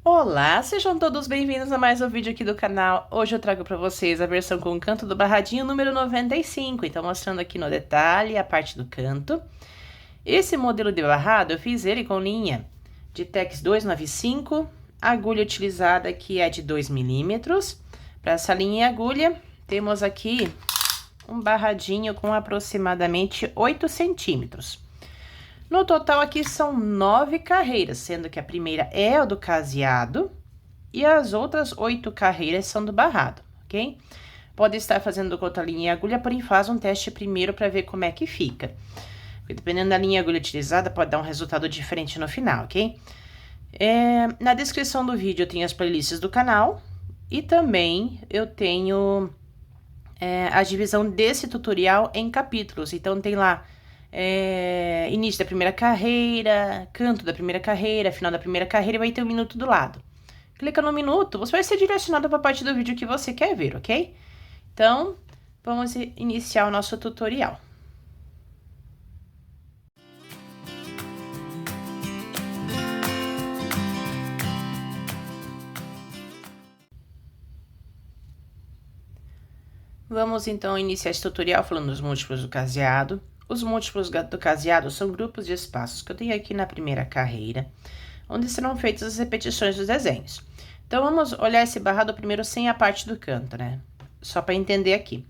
Olá, sejam todos bem-vindos a mais um vídeo aqui do canal. Hoje eu trago para vocês a versão com canto do barradinho número 95. Então, mostrando aqui no detalhe a parte do canto. Esse modelo de barrado, eu fiz ele com linha de Tex 295, agulha utilizada que é de 2 milímetros. Para essa linha e agulha, temos aqui um barradinho com aproximadamente 8 centímetros. No total aqui são 9 carreiras, sendo que a primeira é o do caseado e as outras 8 carreiras são do barrado, ok? Pode estar fazendo com outra linha e agulha, porém faz um teste primeiro para ver como é que fica. Porque dependendo da linha e agulha utilizada, pode dar um resultado diferente no final, ok? Na descrição do vídeo eu tenho as playlists do canal e também eu tenho a divisão desse tutorial em capítulos. Então tem lá início da primeira carreira, canto da primeira carreira, final da primeira carreira e vai ter um minuto do lado. Clica no minuto, você vai ser direcionado para a parte do vídeo que você quer ver, ok? Então, vamos iniciar o nosso tutorial. Vamos então iniciar esse tutorial falando dos múltiplos do caseado. Os múltiplos do caseado são grupos de espaços que eu tenho aqui na primeira carreira, onde serão feitas as repetições dos desenhos. Então, vamos olhar esse barrado primeiro sem a parte do canto, né? Só para entender aqui.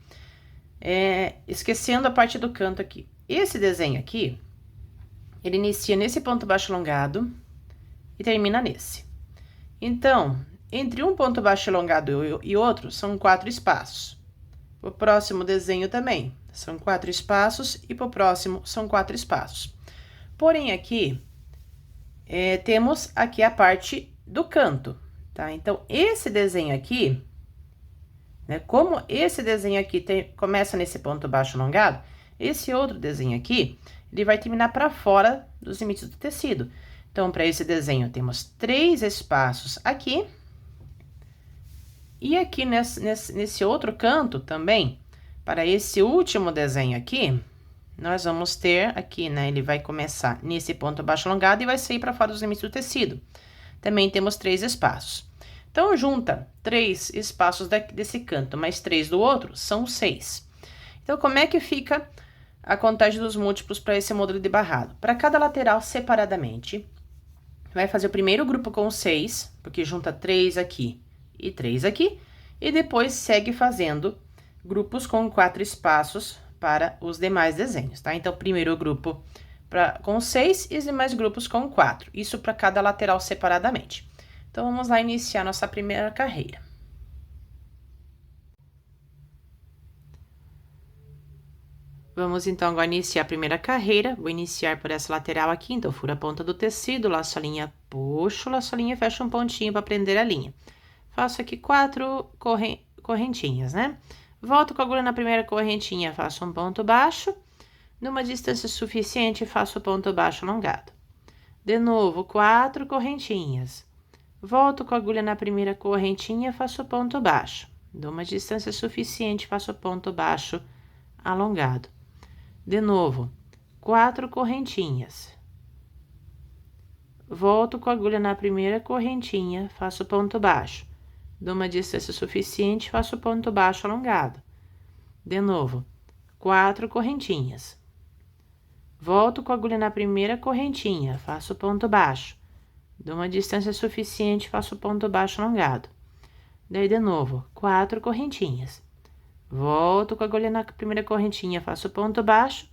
Esquecendo a parte do canto aqui. Esse desenho aqui, ele inicia nesse ponto baixo alongado e termina nesse. Então, entre um ponto baixo alongado e outro, são 4 espaços. O próximo desenho também. São 4 espaços e para o próximo são 4 espaços. Porém, aqui, temos aqui a parte do canto, tá? Então, esse desenho aqui, né? Como esse desenho aqui começa nesse ponto baixo alongado, esse outro desenho aqui, ele vai terminar para fora dos limites do tecido. Então, para esse desenho, temos 3 espaços aqui. E aqui nesse outro canto também, para esse último desenho aqui, nós vamos ter aqui, né? Ele vai começar nesse ponto baixo alongado e vai sair para fora dos limites do tecido. Também temos 3 espaços. Então, junta 3 espaços desse canto, mais 3 do outro, são 6. Então, como é que fica a contagem dos múltiplos para esse modelo de barrado? Para cada lateral separadamente, vai fazer o primeiro grupo com 6, porque junta 3 aqui e 3 aqui, e depois segue fazendo grupos com 4 espaços para os demais desenhos, tá? Então, primeiro grupo com 6 e os demais grupos com 4, isso para cada lateral separadamente. Então, vamos lá iniciar nossa primeira carreira. Vamos, então, agora iniciar a primeira carreira. Vou iniciar por essa lateral aqui, então, furo a ponta do tecido, laço a linha, puxo, laço a linha e fecho um pontinho para prender a linha. Faço aqui 4 correntinhas, né? Volto com a agulha na primeira correntinha, faço um ponto baixo. Numa distância suficiente, faço ponto baixo alongado. De novo, 4 correntinhas. Volto com a agulha na primeira correntinha, faço ponto baixo. Numa distância suficiente, faço ponto baixo alongado. De novo, 4 correntinhas. Volto com a agulha na primeira correntinha, faço ponto baixo. Dou uma distância suficiente, faço ponto baixo alongado. De novo, 4 correntinhas. Volto com a agulha na primeira correntinha, faço ponto baixo. Dou uma distância suficiente, faço ponto baixo alongado. Daí, de novo, 4 correntinhas. Volto com a agulha na primeira correntinha, faço ponto baixo.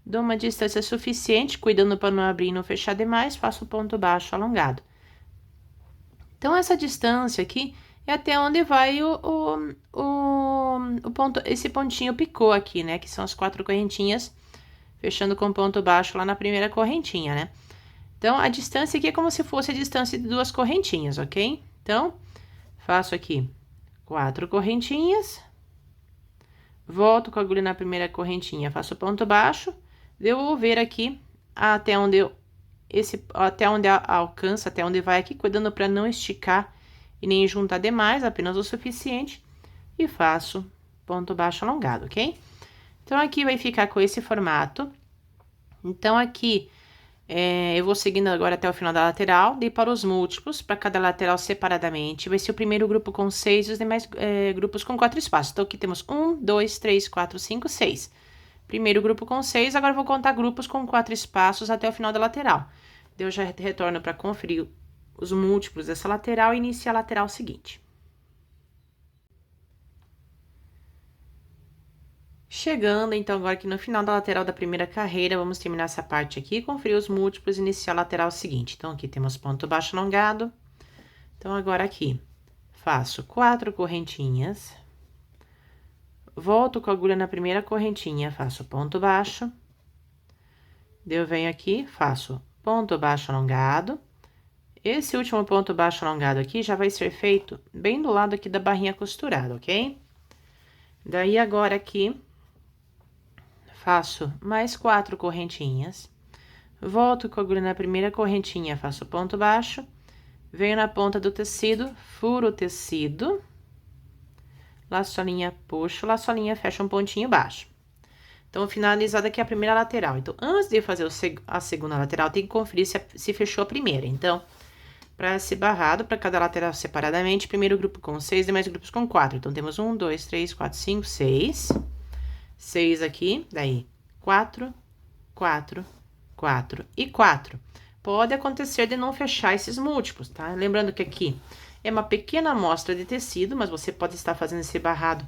Dou uma distância suficiente, cuidando para não abrir e não fechar demais, faço ponto baixo alongado. Então, essa distância aqui é até onde vai esse pontinho picô aqui, né? Que são as 4 correntinhas, fechando com ponto baixo lá na primeira correntinha, né? Então, a distância aqui é como se fosse a distância de 2 correntinhas, ok? Então, faço aqui 4 correntinhas, volto com a agulha na primeira correntinha, faço ponto baixo, devolver aqui até onde alcança, até onde vai aqui, cuidando para não esticar e nem juntar demais, apenas o suficiente, e faço ponto baixo alongado, ok? Então, aqui vai ficar com esse formato. Então, aqui, Eu vou seguindo agora até o final da lateral, dei para os múltiplos, para cada lateral separadamente. Vai ser o primeiro grupo com 6 e os demais grupos com 4 espaços. Então, aqui temos 1, 2, 3, 4, 5, 6. Primeiro grupo com 6, agora eu vou contar grupos com 4 espaços até o final da lateral. Daí eu já retorno para conferir os múltiplos dessa lateral e iniciar a lateral seguinte. Chegando, então, agora aqui no final da lateral da primeira carreira, vamos terminar essa parte aqui, conferir os múltiplos e iniciar a lateral seguinte. Então, aqui temos ponto baixo alongado. Então, agora aqui, faço 4 correntinhas. Volto com a agulha na primeira correntinha, faço ponto baixo. Daí eu venho aqui, faço ponto baixo alongado. Esse último ponto baixo alongado aqui já vai ser feito bem do lado aqui da barrinha costurada, ok? Daí, agora aqui, faço mais 4 correntinhas, volto com a agulha na primeira correntinha, faço ponto baixo, venho na ponta do tecido, furo o tecido, laço a linha, puxo, laço a linha, fecho um pontinho baixo. Então, finalizada aqui a primeira lateral. Então, antes de fazer a segunda lateral, tem que conferir se fechou a primeira. Então, para esse barrado, para cada lateral separadamente, primeiro grupo com 6, demais grupos com 4. Então, temos 1, 2, 3, 4, 5, 6... 6 aqui, daí 4, 4, 4 e 4. Pode acontecer de não fechar esses múltiplos, tá? Lembrando que aqui é uma pequena amostra de tecido, mas você pode estar fazendo esse barrado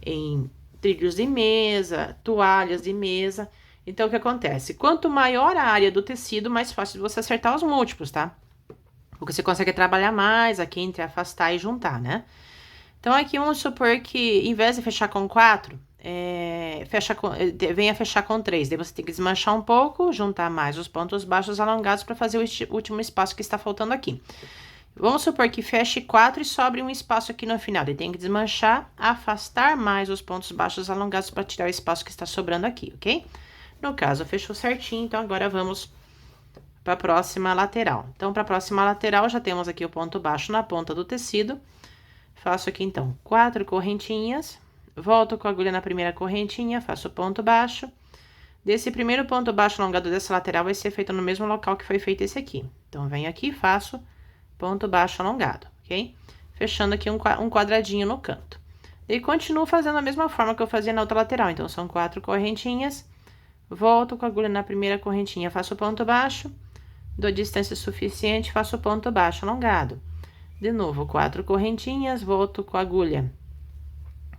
em trilhos de mesa, toalhas de mesa. Então, o que acontece? Quanto maior a área do tecido, mais fácil de você acertar os múltiplos, tá? Porque você consegue trabalhar mais aqui entre afastar e juntar, né? Então, aqui vamos supor que, em vez de fechar com 4... venha fechar com 3, daí você tem que desmanchar um pouco, juntar mais os pontos baixos alongados para fazer o último espaço que está faltando aqui. Vamos supor que feche 4 e sobre um espaço aqui no final, daí tem que desmanchar, afastar mais os pontos baixos alongados para tirar o espaço que está sobrando aqui, ok? No caso, fechou certinho, então agora vamos para a próxima lateral. Então, para a próxima lateral, já temos aqui o ponto baixo na ponta do tecido. Faço aqui, então, 4 correntinhas. Volto com a agulha na primeira correntinha, faço ponto baixo. Desse primeiro ponto baixo alongado dessa lateral vai ser feito no mesmo local que foi feito esse aqui. Então, venho aqui e faço ponto baixo alongado, ok? Fechando aqui um quadradinho no canto. E continuo fazendo a mesma forma que eu fazia na outra lateral. Então, são 4 correntinhas. Volto com a agulha na primeira correntinha, faço ponto baixo. Dou distância suficiente, faço ponto baixo alongado. De novo, 4 correntinhas, volto com a agulha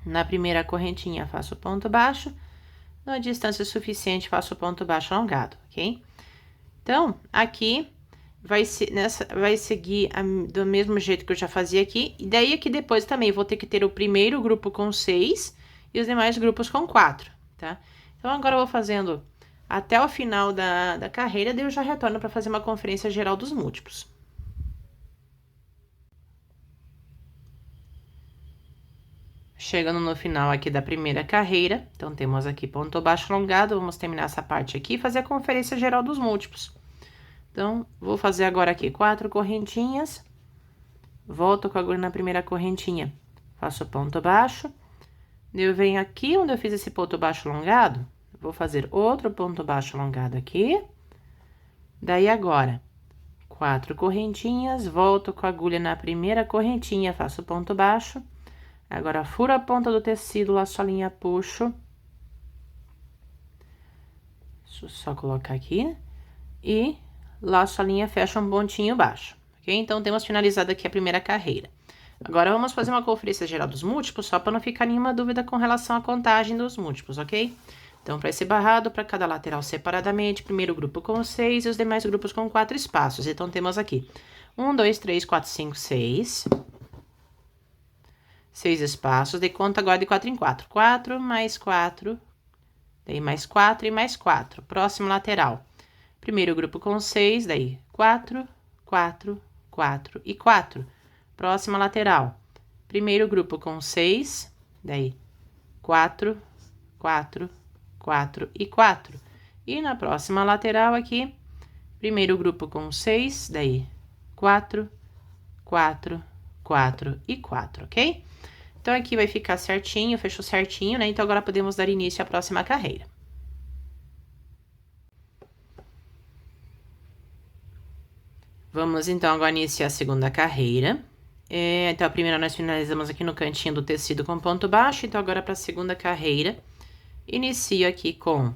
na primeira correntinha, faço ponto baixo, na distância suficiente, faço ponto baixo alongado, ok? Então, aqui vai seguir do mesmo jeito que eu já fazia aqui, e daí aqui depois também vou ter que ter o primeiro grupo com 6 e os demais grupos com 4, tá? Então, agora eu vou fazendo até o final da carreira, daí eu já retorno para fazer uma conferência geral dos múltiplos. Chegando no final aqui da primeira carreira, então temos aqui ponto baixo alongado, vamos terminar essa parte aqui e fazer a conferência geral dos múltiplos. Então, vou fazer agora aqui 4 correntinhas, volto com a agulha na primeira correntinha, faço ponto baixo, eu venho aqui onde eu fiz esse ponto baixo alongado, vou fazer outro ponto baixo alongado aqui, daí agora, 4 correntinhas, volto com a agulha na primeira correntinha, faço ponto baixo. Agora, furo a ponta do tecido, laço a linha, puxo. Deixa eu só colocar aqui. E laço a linha, fecho um pontinho baixo, ok? Então, temos finalizado aqui a primeira carreira. Agora, vamos fazer uma conferência geral dos múltiplos, só para não ficar nenhuma dúvida com relação à contagem dos múltiplos, ok? Então, para esse barrado, para cada lateral separadamente, primeiro grupo com 6 e os demais grupos com 4 espaços. Então, temos aqui 1, 2, 3, 4, 5, 6... 6 espaços, de conta agora de 4 em 4. 4 mais 4, daí mais 4 e mais 4. Próximo lateral. Primeiro grupo com 6, daí 4, 4, 4 e 4. Próxima lateral. Primeiro grupo com 6, daí 4, 4, 4 e 4. E na próxima lateral aqui, primeiro grupo com 6, daí 4, 4, 4 e 4, ok? Então, aqui vai ficar certinho, fechou certinho, né? Então, agora podemos dar início à próxima carreira. Vamos, então, agora iniciar a segunda carreira. Então, a primeira nós finalizamos aqui no cantinho do tecido com ponto baixo. Então, agora para a segunda carreira, inicio aqui com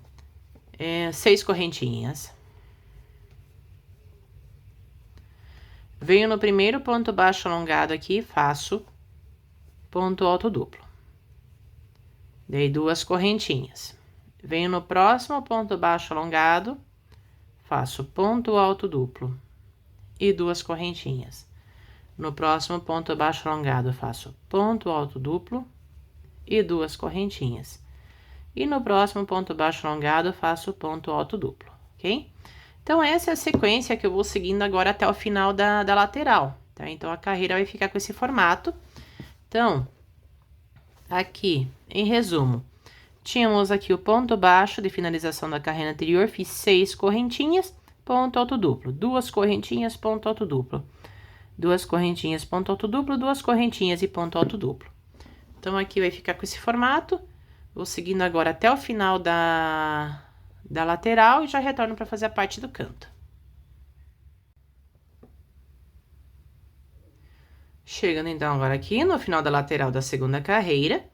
6 correntinhas. Venho no primeiro ponto baixo alongado aqui, faço ponto alto duplo. Dei 2 correntinhas. Venho no próximo ponto baixo alongado, faço ponto alto duplo e 2 correntinhas. No próximo ponto baixo alongado, faço ponto alto duplo e 2 correntinhas. E no próximo ponto baixo alongado, faço ponto alto duplo, ok? Então, essa é a sequência que eu vou seguindo agora até o final da lateral, tá? Então, a carreira vai ficar com esse formato. Então, aqui, em resumo, tínhamos aqui o ponto baixo de finalização da carreira anterior, fiz 6 correntinhas, ponto alto duplo, 2 correntinhas, ponto alto duplo, 2 correntinhas, ponto alto duplo, 2 correntinhas e ponto alto duplo. Então, aqui vai ficar com esse formato. Vou seguindo agora até o final da lateral e já retorno para fazer a parte do canto. Chegando, então, agora aqui no final da lateral da segunda carreira.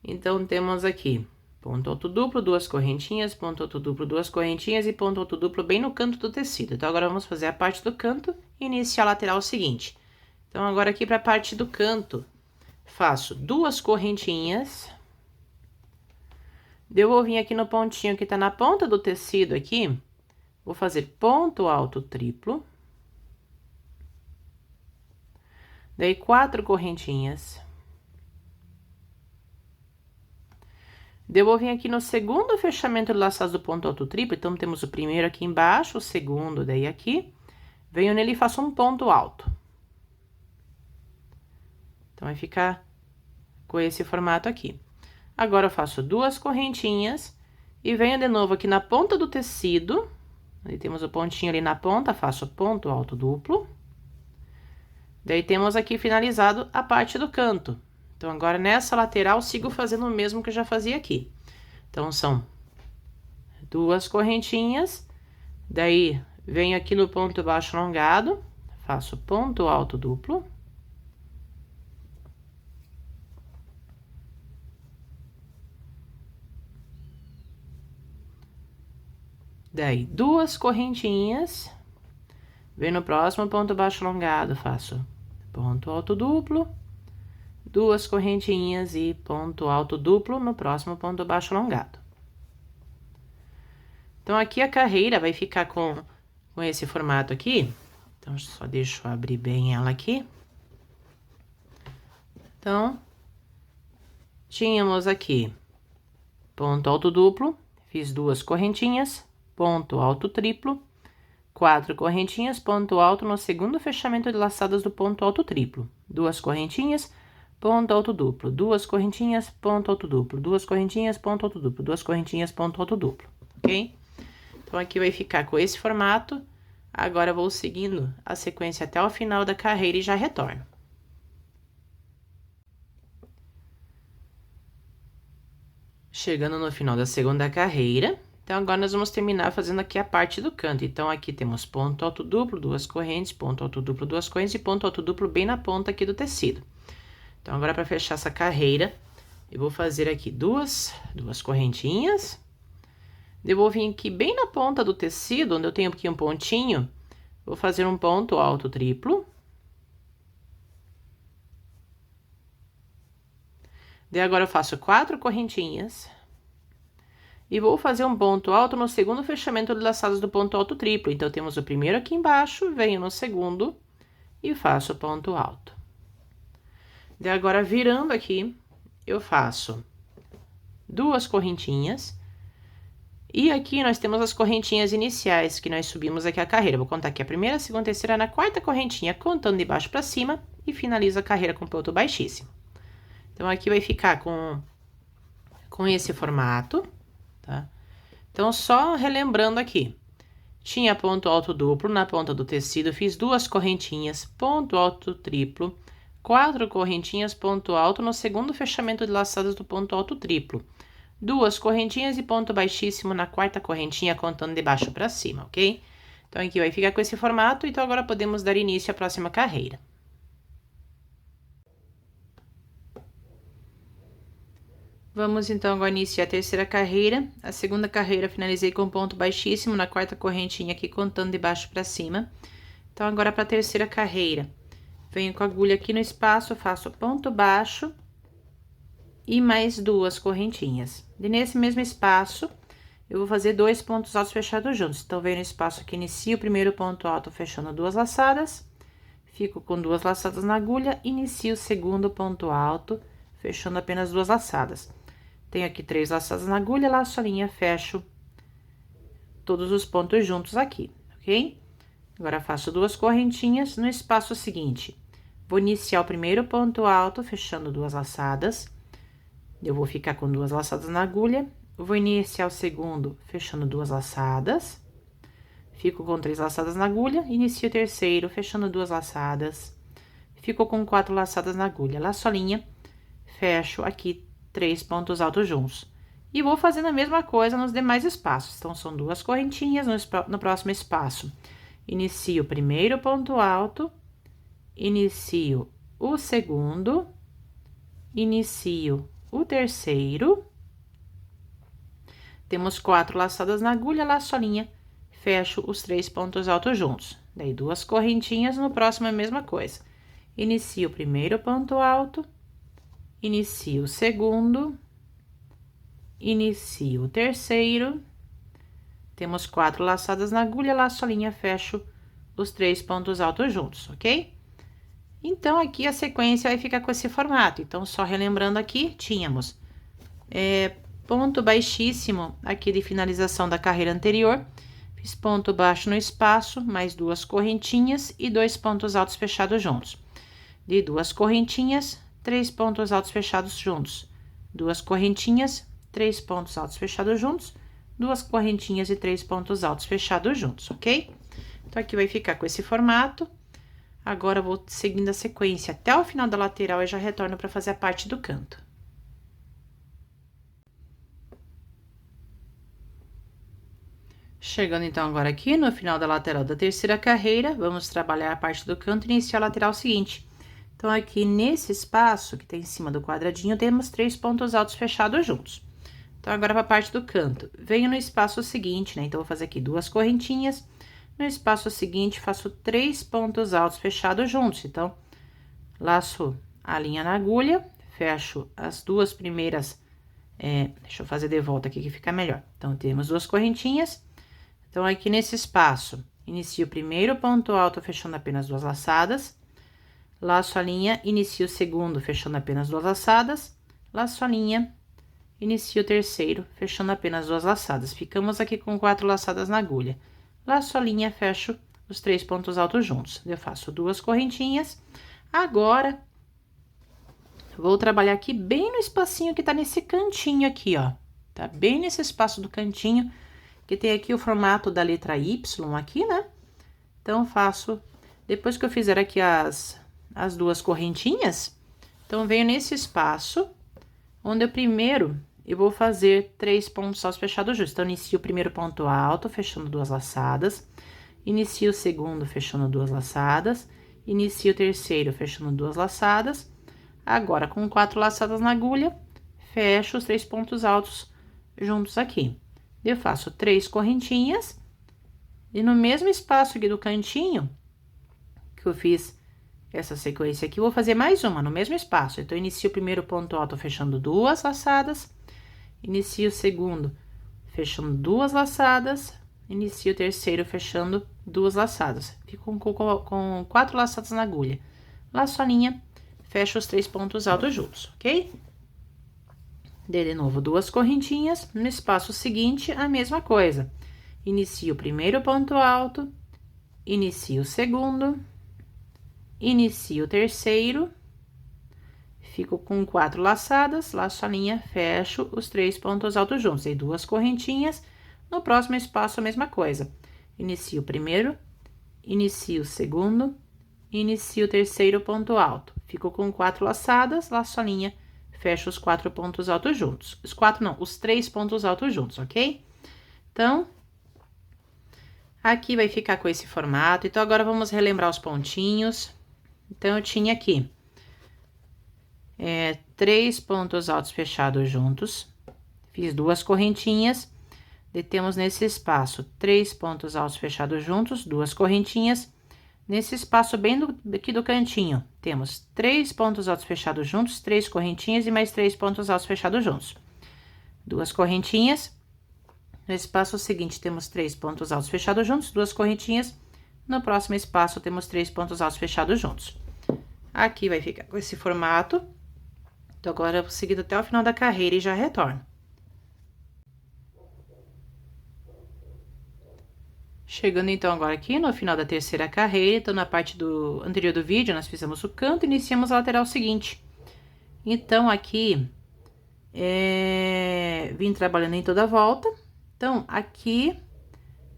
Então, temos aqui ponto alto duplo, 2 correntinhas, ponto alto duplo, 2 correntinhas e ponto alto duplo bem no canto do tecido. Então, agora vamos fazer a parte do canto e iniciar a lateral seguinte. Então, agora aqui para a parte do canto, faço 2 correntinhas. Eu vou vir aqui no pontinho que tá na ponta do tecido aqui, vou fazer ponto alto triplo. Daí 4 correntinhas. Eu vou vir aqui no segundo fechamento de laçados do ponto alto triplo, então temos o primeiro aqui embaixo, o segundo daí aqui. Venho nele e faço um ponto alto. Então, vai ficar com esse formato aqui. Agora, eu faço 2 correntinhas e venho de novo aqui na ponta do tecido. Aí, temos o pontinho ali na ponta, faço ponto alto duplo. Daí, temos aqui finalizado a parte do canto. Então, agora, nessa lateral, sigo fazendo o mesmo que eu já fazia aqui. Então, são 2 correntinhas. Daí, venho aqui no ponto baixo alongado, faço ponto alto duplo. Daí, 2 correntinhas, venho no próximo ponto baixo alongado, faço ponto alto duplo, 2 correntinhas e ponto alto duplo no próximo ponto baixo alongado. Então, aqui a carreira vai ficar com esse formato aqui. Então, só deixa eu abrir bem ela aqui. Então, tínhamos aqui ponto alto duplo, fiz 2 correntinhas, ponto alto triplo, 4 correntinhas, ponto alto no segundo fechamento de laçadas do ponto alto triplo, 2 correntinhas, ponto alto duplo, 2 correntinhas, ponto alto duplo, 2 correntinhas, ponto alto duplo, 2 correntinhas, ponto alto duplo, ok? Então, aqui vai ficar com esse formato. Agora, eu vou seguindo a sequência até o final da carreira e já retorno. Chegando no final da segunda carreira. Então, agora nós vamos terminar fazendo aqui a parte do canto. Então, aqui temos ponto alto duplo, 2 correntes, ponto alto duplo, 2 correntes e ponto alto duplo bem na ponta aqui do tecido. Então, agora para fechar essa carreira, eu vou fazer aqui duas correntinhas. Eu vou vir aqui bem na ponta do tecido, onde eu tenho aqui um pontinho, vou fazer um ponto alto triplo. Daí, agora eu faço 4 correntinhas. E vou fazer um ponto alto no segundo fechamento de laçados do ponto alto triplo. Então, temos o primeiro aqui embaixo, venho no segundo e faço ponto alto. Daí, agora, virando aqui, eu faço 2 correntinhas. E aqui nós temos as correntinhas iniciais que nós subimos aqui a carreira. Vou contar aqui a primeira, a segunda, a terceira, na quarta correntinha, contando de baixo para cima e finalizo a carreira com ponto baixíssimo. Então, aqui vai ficar com esse formato, tá? Então, só relembrando aqui. Tinha ponto alto duplo na ponta do tecido, fiz 2 correntinhas, ponto alto triplo, 4 correntinhas, ponto alto no segundo fechamento de laçadas do ponto alto triplo. 2 correntinhas e ponto baixíssimo na quarta correntinha, contando de baixo para cima, ok? Então, aqui vai ficar com esse formato, então agora podemos dar início à próxima carreira. Vamos, então, agora iniciar a terceira carreira. A segunda carreira finalizei com ponto baixíssimo na quarta correntinha aqui, contando de baixo pra cima. Então, agora para a terceira carreira, venho com a agulha aqui no espaço, faço ponto baixo e mais 2 correntinhas. E nesse mesmo espaço, eu vou fazer 2 pontos altos fechados juntos. Então, venho no espaço que inicio o primeiro ponto alto fechando 2 laçadas, fico com 2 laçadas na agulha, inicio o segundo ponto alto fechando apenas 2 laçadas. Tenho aqui 3 laçadas na agulha, laço a linha, fecho todos os pontos juntos aqui, ok? Agora, faço 2 correntinhas no espaço seguinte. Vou iniciar o primeiro ponto alto, fechando 2 laçadas. Eu vou ficar com 2 laçadas na agulha. Vou iniciar o segundo, fechando 2 laçadas. Fico com 3 laçadas na agulha. Inicio o terceiro, fechando 2 laçadas. Fico com 4 laçadas na agulha. Laço a linha, fecho aqui 3 pontos altos juntos. E vou fazendo a mesma coisa nos demais espaços. Então, são 2 correntinhas no próximo espaço. Inicio o primeiro ponto alto, inicio o segundo, inicio o terceiro. Temos 4 laçadas na agulha, laço a linha, fecho os 3 pontos altos juntos. Daí, 2 correntinhas, no próximo é a mesma coisa. Inicio o primeiro ponto alto, inicio o segundo, inicio o terceiro. Temos 4 laçadas na agulha, laço a linha, fecho os 3 pontos altos juntos, ok? Então, aqui a sequência vai ficar com esse formato. Então, só relembrando aqui, tínhamos ponto baixíssimo aqui de finalização da carreira anterior. Fiz ponto baixo no espaço, mais 2 correntinhas e 2 pontos altos fechados juntos. De 2 correntinhas, 3 pontos altos fechados juntos. 2 correntinhas, 3 pontos altos fechados juntos. 2 correntinhas e 3 pontos altos fechados juntos, ok? Então, aqui vai ficar com esse formato. Agora, eu vou seguindo a sequência até o final da lateral e já retorno para fazer a parte do canto. Chegando, então, agora aqui no final da lateral da terceira carreira, vamos trabalhar a parte do canto e iniciar a lateral seguinte. Então, aqui nesse espaço que tem em cima do quadradinho, temos 3 pontos altos fechados juntos. Então, agora para a parte do canto, venho no espaço seguinte, né? Então, vou fazer aqui 2 correntinhas. No espaço seguinte, faço 3 pontos altos fechados juntos. Então, laço a linha na agulha, fecho as 2 primeiras. Deixa eu fazer de volta aqui que fica melhor. Então, temos 2 correntinhas. Então, aqui nesse espaço, inicio o primeiro ponto alto fechando apenas 2 laçadas. Laço a linha, inicio o segundo fechando apenas 2 laçadas. Laço a linha. Inicio o terceiro, fechando apenas 2 laçadas. Ficamos aqui com 4 laçadas na agulha. Laço a linha, fecho os 3 pontos altos juntos. Eu faço 2 correntinhas. Agora, vou trabalhar aqui bem no espacinho que tá nesse cantinho aqui, ó. Tá bem nesse espaço do cantinho, que tem aqui o formato da letra Y aqui, né? Então, faço... Depois que eu fizer aqui as 2 correntinhas, então, venho nesse espaço... onde eu vou fazer 3 pontos altos fechados juntos. Então, inicio o primeiro ponto alto, fechando 2 laçadas. Inicio o segundo, fechando 2 laçadas. Inicio o terceiro, fechando 2 laçadas. Agora, com 4 laçadas na agulha, fecho os 3 pontos altos juntos aqui. Eu faço 3 correntinhas. E no mesmo espaço aqui do cantinho, que eu fiz essa sequência aqui, eu vou fazer mais uma no mesmo espaço. Então, inicio o primeiro ponto alto fechando 2 laçadas, inicio o segundo fechando 2 laçadas, inicio o terceiro fechando 2 laçadas. Fico com 4 laçadas na agulha. Laço a linha, fecho os 3 pontos altos juntos, ok? De novo, 2 correntinhas. No espaço seguinte, a mesma coisa. Inicio o primeiro ponto alto, inicio o segundo, inicio o terceiro, fico com 4 laçadas, laço a linha, fecho os 3 pontos altos juntos. Aí, 2 correntinhas. No próximo espaço, a mesma coisa. Inicio o primeiro, inicio o segundo, inicio o terceiro ponto alto. Fico com 4 laçadas, laço a linha, fecho os 4 pontos altos juntos. Os 3 pontos altos juntos, ok? Então, Aqui vai ficar com esse formato. Então, agora vamos relembrar os pontinhos. Então, eu tinha aqui 3 pontos altos fechados juntos. Fiz 2 correntinhas. Temos nesse espaço 3 pontos altos fechados juntos, 2 correntinhas. Nesse espaço bem aqui do cantinho, temos 3 pontos altos fechados juntos, 3 correntinhas e mais 3 pontos altos fechados juntos. 2 correntinhas. No espaço seguinte, temos 3 pontos altos fechados juntos, 2 correntinhas. No próximo espaço, temos 3 pontos altos fechados juntos. Aqui vai ficar com esse formato. Então, agora eu vou seguir até o final da carreira e já retorno. Chegando, então, agora aqui no final da terceira carreira, então, na parte anterior do vídeo, nós fizemos o canto e iniciamos a lateral seguinte. Então, aqui, vim trabalhando em toda a volta. Então, aqui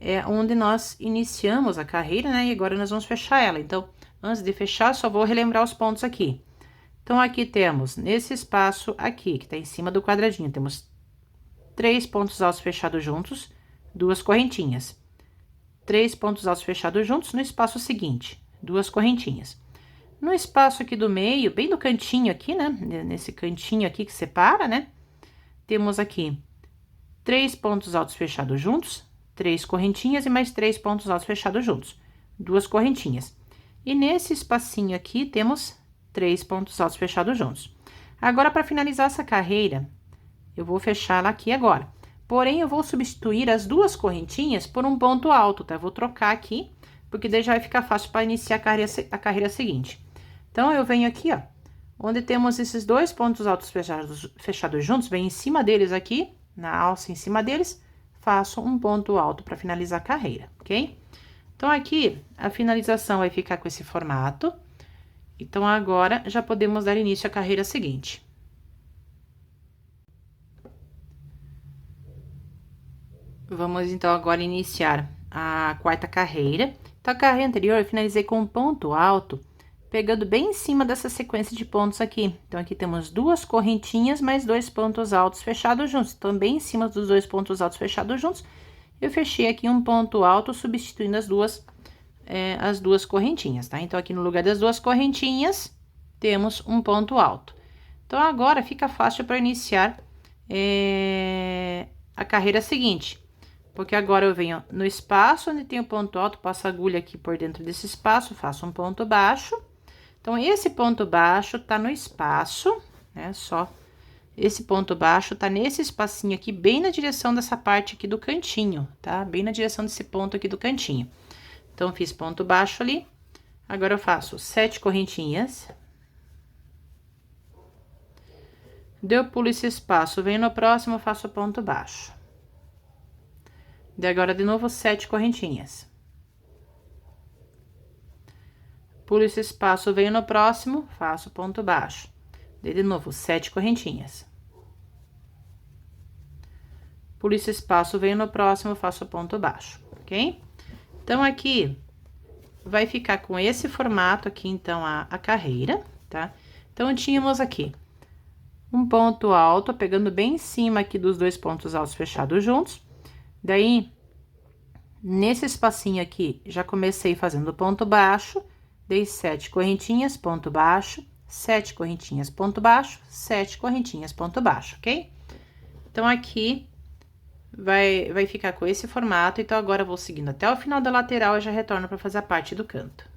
é onde nós iniciamos a carreira, né? E agora nós vamos fechar ela. Então, antes de fechar, só vou relembrar os pontos aqui. Então, aqui temos, nesse espaço aqui, que tá em cima do quadradinho, temos 3 pontos altos fechados juntos, 2 correntinhas. 3 pontos altos fechados juntos no espaço seguinte, 2 correntinhas. No espaço aqui do meio, bem no cantinho aqui, né? Nesse cantinho aqui que separa, né? Temos aqui 3 pontos altos fechados juntos, 3 correntinhas e mais 3 pontos altos fechados juntos, 2 correntinhas. E nesse espacinho aqui, temos 3 pontos altos fechados juntos. Agora, para finalizar essa carreira, eu vou fechar ela aqui agora. Porém, eu vou substituir as 2 correntinhas por um ponto alto, tá? Eu vou trocar aqui, porque daí já vai ficar fácil para iniciar a carreira seguinte. Então, eu venho aqui, ó, onde temos esses 2 pontos altos fechados juntos, venho em cima deles aqui, na alça em cima deles, faço um ponto alto para finalizar a carreira, ok? Então, aqui, a finalização vai ficar com esse formato. Então, agora, já podemos dar início à carreira seguinte. Vamos, então, agora iniciar a quarta carreira. Então, a carreira anterior eu finalizei com um ponto alto, pegando bem em cima dessa sequência de pontos aqui. Então, aqui temos 2 correntinhas, mais 2 pontos altos fechados juntos. Então, bem em cima dos 2 pontos altos fechados juntos, eu fechei aqui um ponto alto, substituindo as duas correntinhas, tá? Então, aqui no lugar das 2 correntinhas, temos um ponto alto. Então, agora fica fácil para iniciar a carreira seguinte. Porque agora eu venho no espaço onde tem o ponto alto, passo a agulha aqui por dentro desse espaço, faço um ponto baixo. Então, esse ponto baixo tá no espaço, né? Só esse ponto baixo tá nesse espacinho aqui, bem na direção dessa parte aqui do cantinho, tá? Bem na direção desse ponto aqui do cantinho. Então, fiz ponto baixo ali. Agora, eu faço 7 correntinhas. Deu pulo esse espaço, venho no próximo, faço ponto baixo. Daí, agora, de novo, 7 correntinhas. Pulo esse espaço, venho no próximo, faço ponto baixo. Daí, de novo, 7 correntinhas. Pulo esse espaço, venho no próximo, faço ponto baixo, ok? Então, aqui, vai ficar com esse formato aqui, então, a carreira, tá? Então, tínhamos aqui um ponto alto, pegando bem em cima aqui dos 2 pontos altos fechados juntos. Daí, nesse espacinho aqui, já comecei fazendo ponto baixo, dei 7 correntinhas, ponto baixo, 7 correntinhas, ponto baixo, 7 correntinhas, ponto baixo, ok? Então, aqui, vai ficar com esse formato. Então, agora eu vou seguindo até o final da lateral e já retorno para fazer a parte do canto.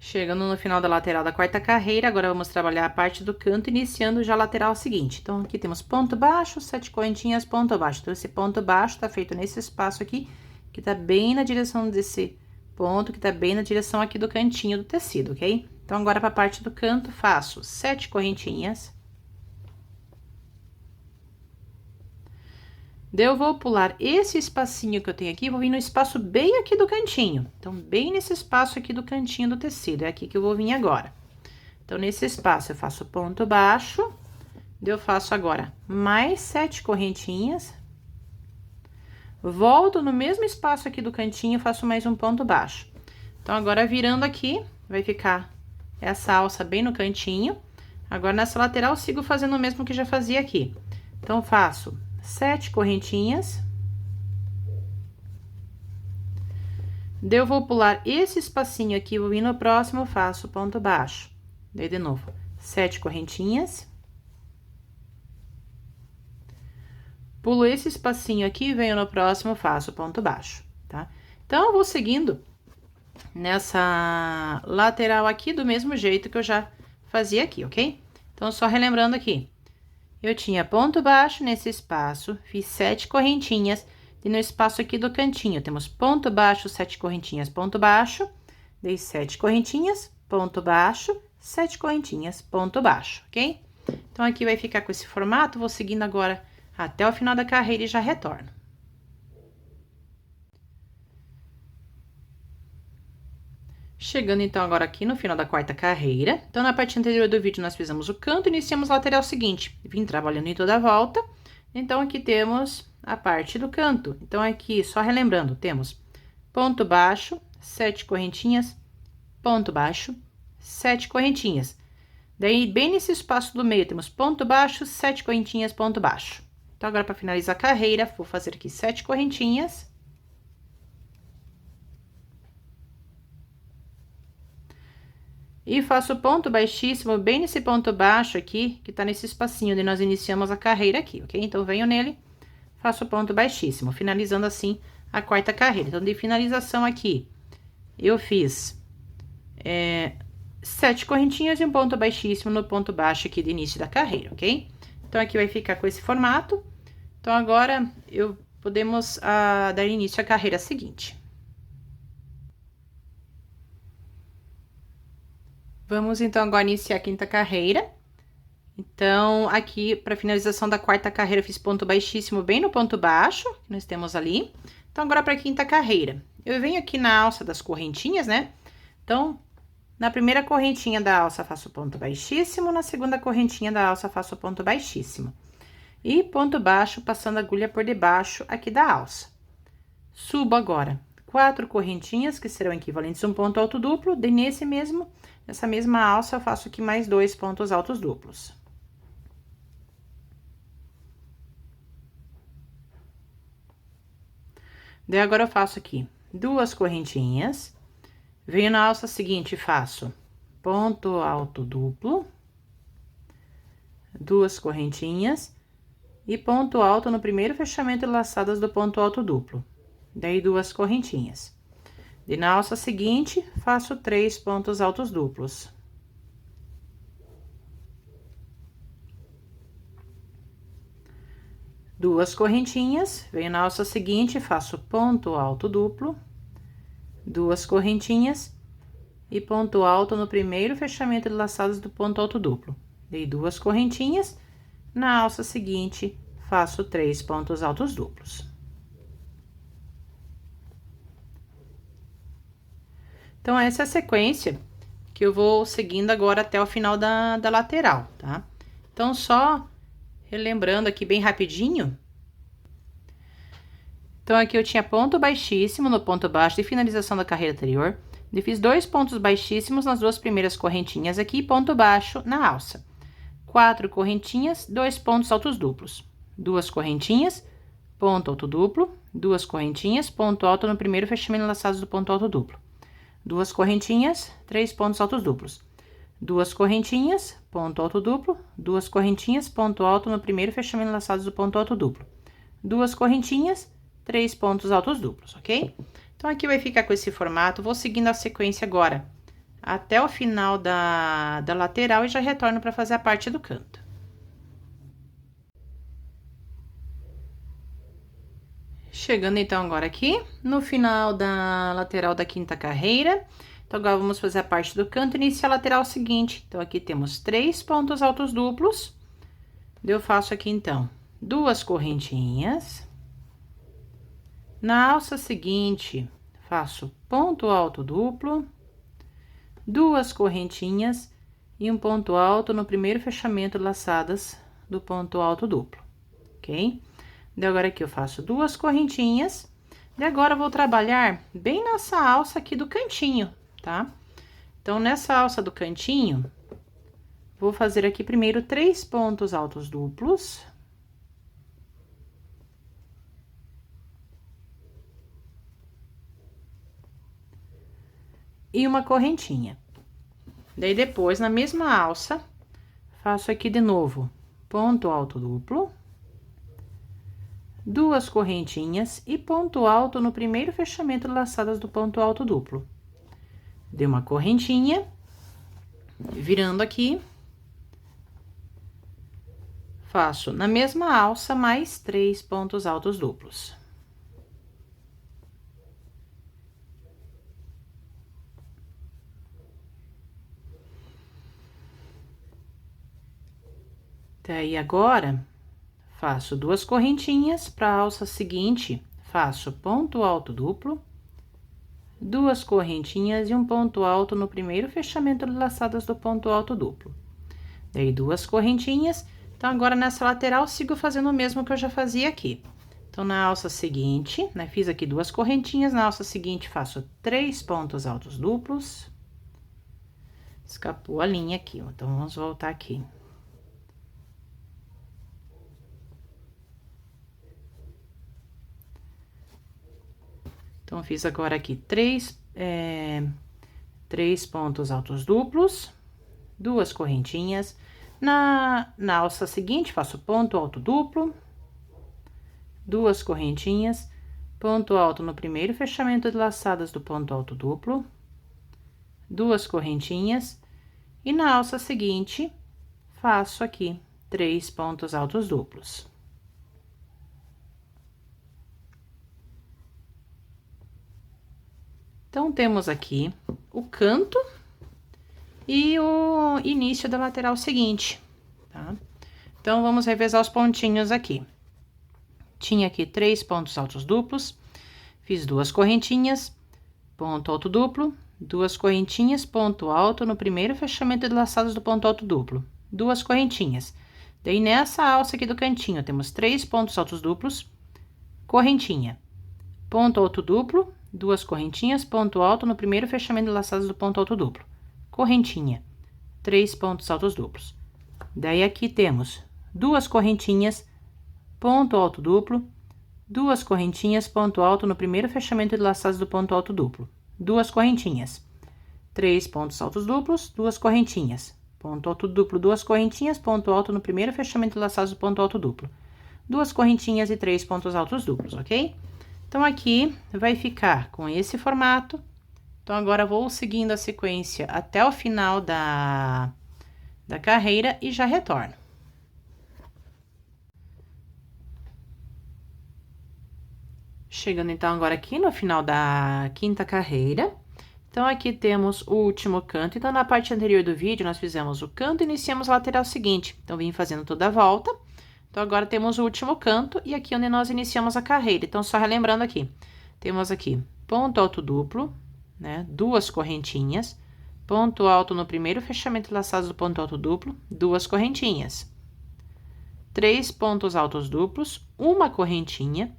Chegando no final da lateral da quarta carreira, agora vamos trabalhar a parte do canto, iniciando já a lateral seguinte. Então, aqui temos ponto baixo, 7 correntinhas, ponto baixo. Então, esse ponto baixo tá feito nesse espaço aqui, que tá bem na direção desse ponto, que tá bem na direção aqui do cantinho do tecido, ok? Então, agora, pra parte do canto, faço 7 correntinhas. Daí, eu vou pular esse espacinho que eu tenho aqui, vou vir no espaço bem aqui do cantinho. Então, bem nesse espaço aqui do cantinho do tecido, é aqui que eu vou vir agora. Então, nesse espaço, eu faço ponto baixo, daí eu faço agora mais 7 correntinhas. Volto no mesmo espaço aqui do cantinho, faço mais um ponto baixo. Então, agora, virando aqui, vai ficar essa alça bem no cantinho. Agora, nessa lateral, sigo fazendo o mesmo que já fazia aqui. Então, faço 7 correntinhas. Daí eu vou pular esse espacinho aqui, vou vir no próximo, faço ponto baixo. Daí, de novo, 7 correntinhas. Pulo esse espacinho aqui, venho no próximo, faço ponto baixo, tá? Então, eu vou seguindo nessa lateral aqui do mesmo jeito que eu já fazia aqui, ok? Então, só relembrando aqui. Eu tinha ponto baixo nesse espaço, fiz 7 correntinhas, e no espaço aqui do cantinho, temos ponto baixo, 7 correntinhas, ponto baixo, dei 7 correntinhas, ponto baixo, 7 correntinhas, ponto baixo, ok? Então, aqui vai ficar com esse formato, vou seguindo agora até o final da carreira e já retorno. Chegando, então, agora aqui no final da quarta carreira. Então, na parte anterior do vídeo, nós fizemos o canto, iniciamos a lateral seguinte. Vim trabalhando em toda a volta. Então, aqui temos a parte do canto. Então, aqui, só relembrando, temos ponto baixo, 7 correntinhas, ponto baixo, 7 correntinhas. Daí, bem nesse espaço do meio, temos ponto baixo, 7 correntinhas, ponto baixo. Então, agora, para finalizar a carreira, vou fazer aqui 7 correntinhas. E faço ponto baixíssimo bem nesse ponto baixo aqui, que tá nesse espacinho onde nós iniciamos a carreira aqui, ok? Então, venho nele, faço ponto baixíssimo, finalizando assim a quarta carreira. Então, de finalização aqui, eu fiz 7 correntinhas e um ponto baixíssimo no ponto baixo aqui de início da carreira, ok? Então, aqui vai ficar com esse formato. Então, agora, podemos dar início à carreira seguinte. Vamos, então, agora iniciar a quinta carreira. Então, aqui, para finalização da quarta carreira, eu fiz ponto baixíssimo bem no ponto baixo, que nós temos ali. Então, agora, para a quinta carreira, eu venho aqui na alça das correntinhas, né? Então, na primeira correntinha da alça, faço ponto baixíssimo, na segunda correntinha da alça, faço ponto baixíssimo. E ponto baixo, passando a agulha por debaixo aqui da alça. Subo agora 4 correntinhas, que serão equivalentes a um ponto alto duplo, daí nessa mesma alça, eu faço aqui mais 2 pontos altos duplos. Daí, agora eu faço aqui 2 correntinhas, venho na alça seguinte, faço ponto alto duplo, 2 correntinhas e ponto alto no primeiro fechamento de laçadas do ponto alto duplo. Daí, 2 correntinhas. E na alça seguinte, faço 3 pontos altos duplos. Duas correntinhas, venho na alça seguinte, faço ponto alto duplo, 2 correntinhas e ponto alto no primeiro fechamento de laçadas do ponto alto duplo. Dei 2 correntinhas, na alça seguinte, faço 3 pontos altos duplos. Então, essa é a sequência que eu vou seguindo agora até o final da lateral, tá? Então, só relembrando aqui bem rapidinho. Então, aqui eu tinha ponto baixíssimo no ponto baixo de finalização da carreira anterior. Eu fiz 2 pontos baixíssimos nas 2 primeiras correntinhas aqui e ponto baixo na alça. 4 correntinhas, 2 pontos altos duplos. 2 correntinhas, ponto alto duplo, 2 correntinhas, ponto alto no primeiro fechamento laçados do ponto alto duplo. 2 correntinhas, 3 pontos altos duplos. 2 correntinhas, ponto alto duplo, 2 correntinhas, ponto alto no primeiro fechamento laçados do ponto alto duplo. 2 correntinhas, 3 pontos altos duplos, ok? Então, aqui vai ficar com esse formato, vou seguindo a sequência agora até o final da lateral e já retorno para fazer a parte do canto. Chegando, então, agora aqui, no final da lateral da quinta carreira. Então, agora vamos fazer a parte do canto e iniciar a lateral seguinte. Então, aqui temos 3 pontos altos duplos. Eu faço aqui, então, 2 correntinhas. Na alça seguinte, faço ponto alto duplo, 2 correntinhas e um ponto alto no primeiro fechamento laçadas do ponto alto duplo, ok? Daí, agora aqui eu faço 2 correntinhas, e agora eu vou trabalhar bem nessa alça aqui do cantinho, tá? Então, nessa alça do cantinho, vou fazer aqui primeiro 3 pontos altos duplos. e uma correntinha. Daí, depois, na mesma alça, faço aqui de novo ponto alto duplo, duas correntinhas e ponto alto no primeiro fechamento de laçadas do ponto alto duplo. Dei uma correntinha, virando aqui, faço na mesma alça mais 3 pontos altos duplos. Daí, agora, faço duas correntinhas, para a alça seguinte, faço ponto alto duplo, duas correntinhas e um ponto alto no primeiro fechamento de laçadas do ponto alto duplo. Daí, duas correntinhas. Então, agora, nessa lateral, sigo fazendo o mesmo que eu já fazia aqui. Então, na alça seguinte, né, fiz aqui duas correntinhas, na alça seguinte, faço 3 pontos altos duplos. Escapou a linha aqui, ó. Então, vamos voltar aqui. Então, fiz agora aqui três pontos altos duplos, duas correntinhas. Na alça seguinte, faço ponto alto duplo, duas correntinhas, ponto alto no primeiro fechamento de laçadas do ponto alto duplo, duas correntinhas, e na alça seguinte, faço aqui 3 pontos altos duplos. Então, temos aqui o canto e o início da lateral seguinte, tá? Então, vamos revezar os pontinhos aqui. Tinha aqui 3 pontos altos duplos, fiz duas correntinhas, ponto alto duplo, duas correntinhas, ponto alto no primeiro fechamento de laçadas do ponto alto duplo, duas correntinhas. Daí, nessa alça aqui do cantinho, temos 3 pontos altos duplos, correntinha, ponto alto duplo, duas correntinhas, ponto alto no primeiro fechamento de laçadas do ponto alto duplo, correntinha, 3 pontos altos duplos. Daí, aqui temos duas correntinhas, ponto alto duplo, duas correntinhas, ponto alto no primeiro fechamento de laçadas do ponto alto duplo, duas correntinhas, 3 pontos altos duplos, duas correntinhas, ponto alto duplo, duas correntinhas, ponto alto no primeiro fechamento de laçadas do ponto alto duplo, duas correntinhas e 3 pontos altos duplos, ok? Então, aqui vai ficar com esse formato. Então, agora, vou seguindo a sequência até o final da carreira e já retorno. Chegando, então, agora aqui no final da quinta carreira. Então, aqui temos o último canto. Então, na parte anterior do vídeo, nós fizemos o canto e iniciamos a lateral seguinte. Então, vim fazendo toda a volta. Então, agora temos o último canto e aqui onde nós iniciamos a carreira. Então, só relembrando aqui, temos aqui ponto alto duplo, né? Duas correntinhas, ponto alto no primeiro fechamento de laçados do ponto alto duplo, duas correntinhas. 3 pontos altos duplos, uma correntinha,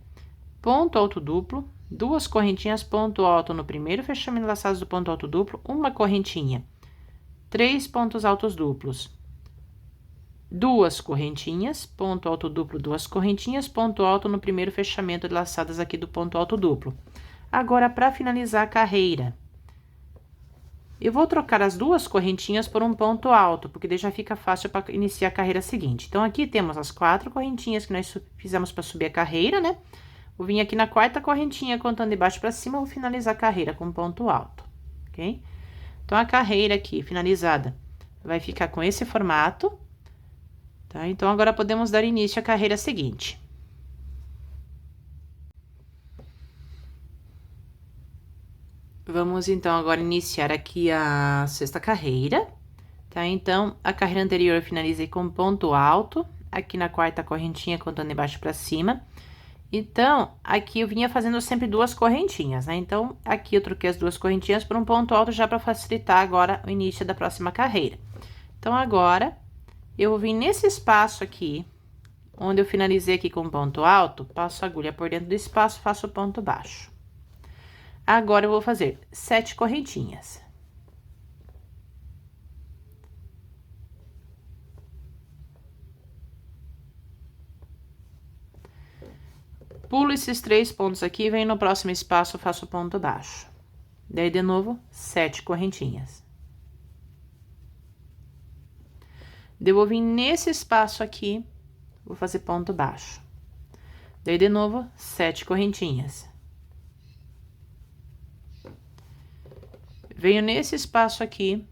ponto alto duplo, duas correntinhas, ponto alto no primeiro fechamento de laçados do ponto alto duplo, uma correntinha. 3 pontos altos duplos. Duas correntinhas, ponto alto duplo, duas correntinhas, ponto alto no primeiro fechamento de laçadas aqui do ponto alto duplo. Agora, para finalizar a carreira, eu vou trocar as duas correntinhas por um ponto alto, porque daí já fica fácil para iniciar a carreira seguinte. Então, aqui temos as 4 correntinhas que nós fizemos para subir a carreira, né? Vou vir aqui na quarta correntinha, contando de baixo para cima, vou finalizar a carreira com ponto alto, ok? Então, a carreira aqui, finalizada, vai ficar com esse formato. Tá? Então, agora podemos dar início à carreira seguinte. Vamos, então, agora iniciar aqui a sexta carreira, tá? Então, a carreira anterior eu finalizei com ponto alto, aqui na quarta correntinha, contando de baixo pra cima. Então, aqui eu vinha fazendo sempre duas correntinhas, né? Então, aqui eu troquei as duas correntinhas por um ponto alto já pra facilitar agora o início da próxima carreira. Então, agora, eu vou vir nesse espaço aqui, onde eu finalizei aqui com ponto alto, passo a agulha por dentro do espaço, faço ponto baixo. Agora, eu vou fazer 7 correntinhas. Pulo esses 3 pontos aqui, venho no próximo espaço, faço ponto baixo. Daí, de novo, 7 correntinhas. Eu vou vir nesse espaço aqui, vou fazer ponto baixo. Daí, de novo, 7 correntinhas. Venho nesse espaço aqui,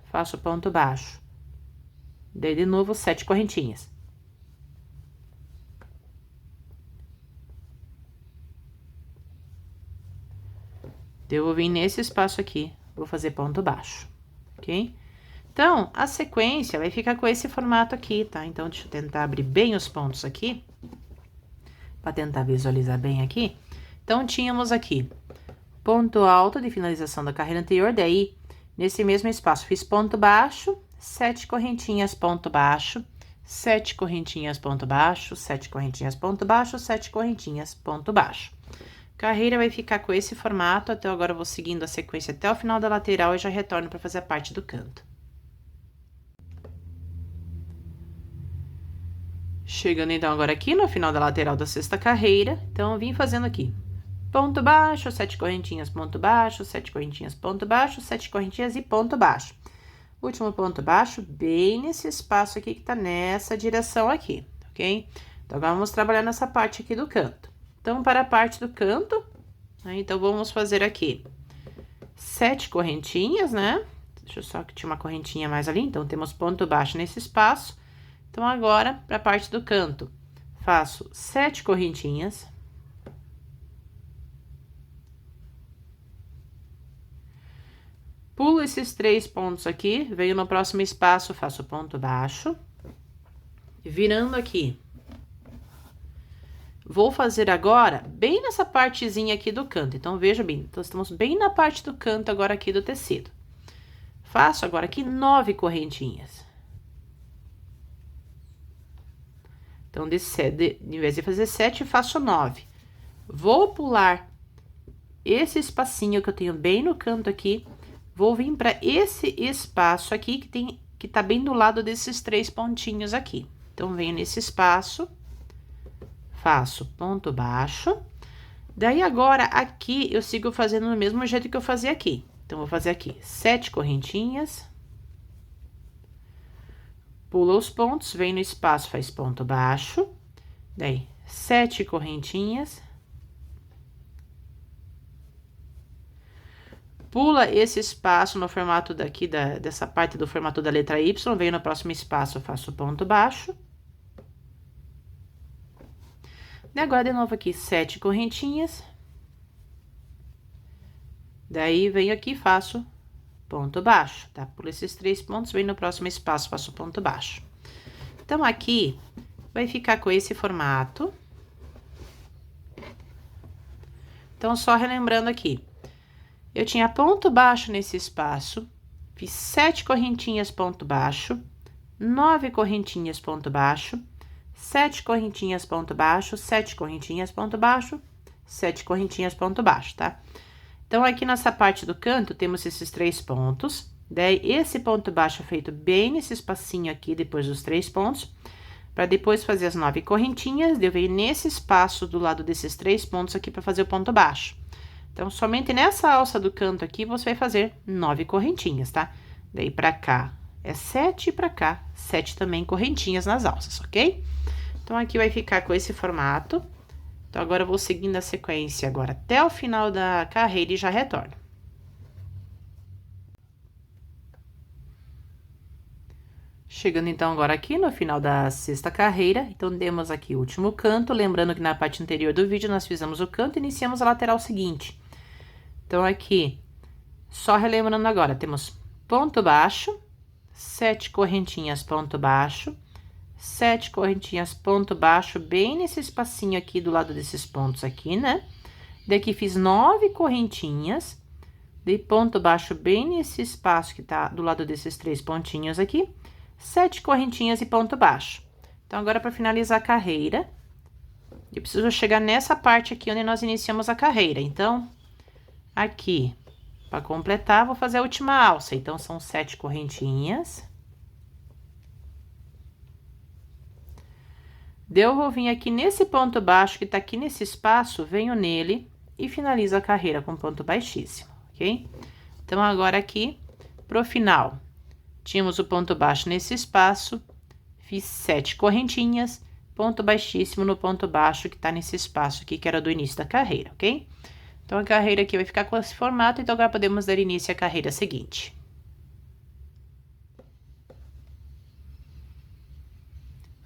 faço ponto baixo. Daí, de novo, 7 correntinhas. Eu vou vir nesse espaço aqui, vou fazer ponto baixo, ok? Então, a sequência vai ficar com esse formato aqui, tá? Então, deixa eu tentar abrir bem os pontos aqui, para tentar visualizar bem aqui. Então, tínhamos aqui ponto alto de finalização da carreira anterior, daí, nesse mesmo espaço, fiz ponto baixo, 7 correntinhas, ponto baixo, 7 correntinhas, ponto baixo, 7 correntinhas, ponto baixo, 7 correntinhas, ponto baixo. Carreira vai ficar com esse formato, até agora eu vou seguindo a sequência até o final da lateral e já retorno para fazer a parte do canto. Chegando então agora aqui no final da lateral da sexta carreira, então eu vim fazendo aqui. Ponto baixo, 7 correntinhas, ponto baixo, 7 correntinhas, ponto baixo, 7 correntinhas e ponto baixo. Último ponto baixo, bem nesse espaço aqui que tá nessa direção aqui, ok? Então agora vamos trabalhar nessa parte aqui do canto. Então, para a parte do canto, né, então, vamos fazer aqui 7 correntinhas, né? Deixa eu só que tinha uma correntinha mais ali, então, temos ponto baixo nesse espaço. Então, agora, para a parte do canto, faço 7 correntinhas. Pulo esses 3 pontos aqui, venho no próximo espaço, faço ponto baixo. Virando aqui. Vou fazer agora, bem nessa partezinha aqui do canto. Então, veja bem, então, estamos bem na parte do canto agora aqui do tecido. Faço agora aqui 9 correntinhas. Então, em vez de fazer 7, faço 9. Vou pular esse espacinho que eu tenho bem no canto aqui. Vou vir para esse espaço aqui que tá bem do lado desses 3 pontinhos aqui. Então, venho nesse espaço. Faço ponto baixo, daí agora aqui eu sigo fazendo do mesmo jeito que eu fazia aqui. Então, vou fazer aqui 7 correntinhas, pula os pontos, vem no espaço, faz ponto baixo, daí 7 correntinhas, pula esse espaço no formato daqui, dessa parte do formato da letra Y, venho no próximo espaço, faço ponto baixo. E agora, de novo aqui, 7 correntinhas. Daí, venho aqui e faço ponto baixo, tá? Por esses 3 pontos, venho no próximo espaço, faço ponto baixo. Então, aqui, vai ficar com esse formato. Então, só relembrando aqui. Eu tinha ponto baixo nesse espaço, fiz 7 correntinhas, ponto baixo, 9 correntinhas, ponto baixo, 7 correntinhas, ponto baixo, 7 correntinhas, ponto baixo, 7 correntinhas, ponto baixo, tá? Então, aqui nessa parte do canto, temos esses 3 pontos. Daí, esse ponto baixo é feito bem nesse espacinho aqui, depois dos 3 pontos. Para depois fazer as 9 correntinhas, eu venho nesse espaço do lado desses 3 pontos aqui para fazer o ponto baixo. Então, somente nessa alça do canto aqui, você vai fazer 9 correntinhas, tá? Daí, pra cá é 7 e pra cá, 7 também correntinhas nas alças, ok? Então, aqui vai ficar com esse formato. Então, agora eu vou seguindo a sequência agora até o final da carreira e já retorno. Chegando, então, agora aqui no final da sexta carreira. Então, temos aqui o último canto. Lembrando que na parte anterior do vídeo, nós fizemos o canto e iniciamos a lateral seguinte. Então, aqui, só relembrando agora, temos ponto baixo, 7 correntinhas, ponto baixo, 7 correntinhas, ponto baixo, bem nesse espacinho aqui do lado desses pontos aqui, né? Daqui fiz 9 correntinhas, dei ponto baixo bem nesse espaço que tá do lado desses 3 pontinhos aqui, 7 correntinhas e ponto baixo. Então, agora, para finalizar a carreira, eu preciso chegar nessa parte aqui onde nós iniciamos a carreira. Então, aqui, para completar, vou fazer a última alça. Então, são 7 correntinhas. Eu vou vir aqui nesse ponto baixo que tá aqui nesse espaço, venho nele e finalizo a carreira com ponto baixíssimo, ok? Então, agora aqui, pro final, tínhamos o ponto baixo nesse espaço, fiz 7 correntinhas, ponto baixíssimo no ponto baixo que tá nesse espaço aqui, que era do início da carreira, ok? Então, a carreira aqui vai ficar com esse formato, então agora podemos dar início à carreira seguinte.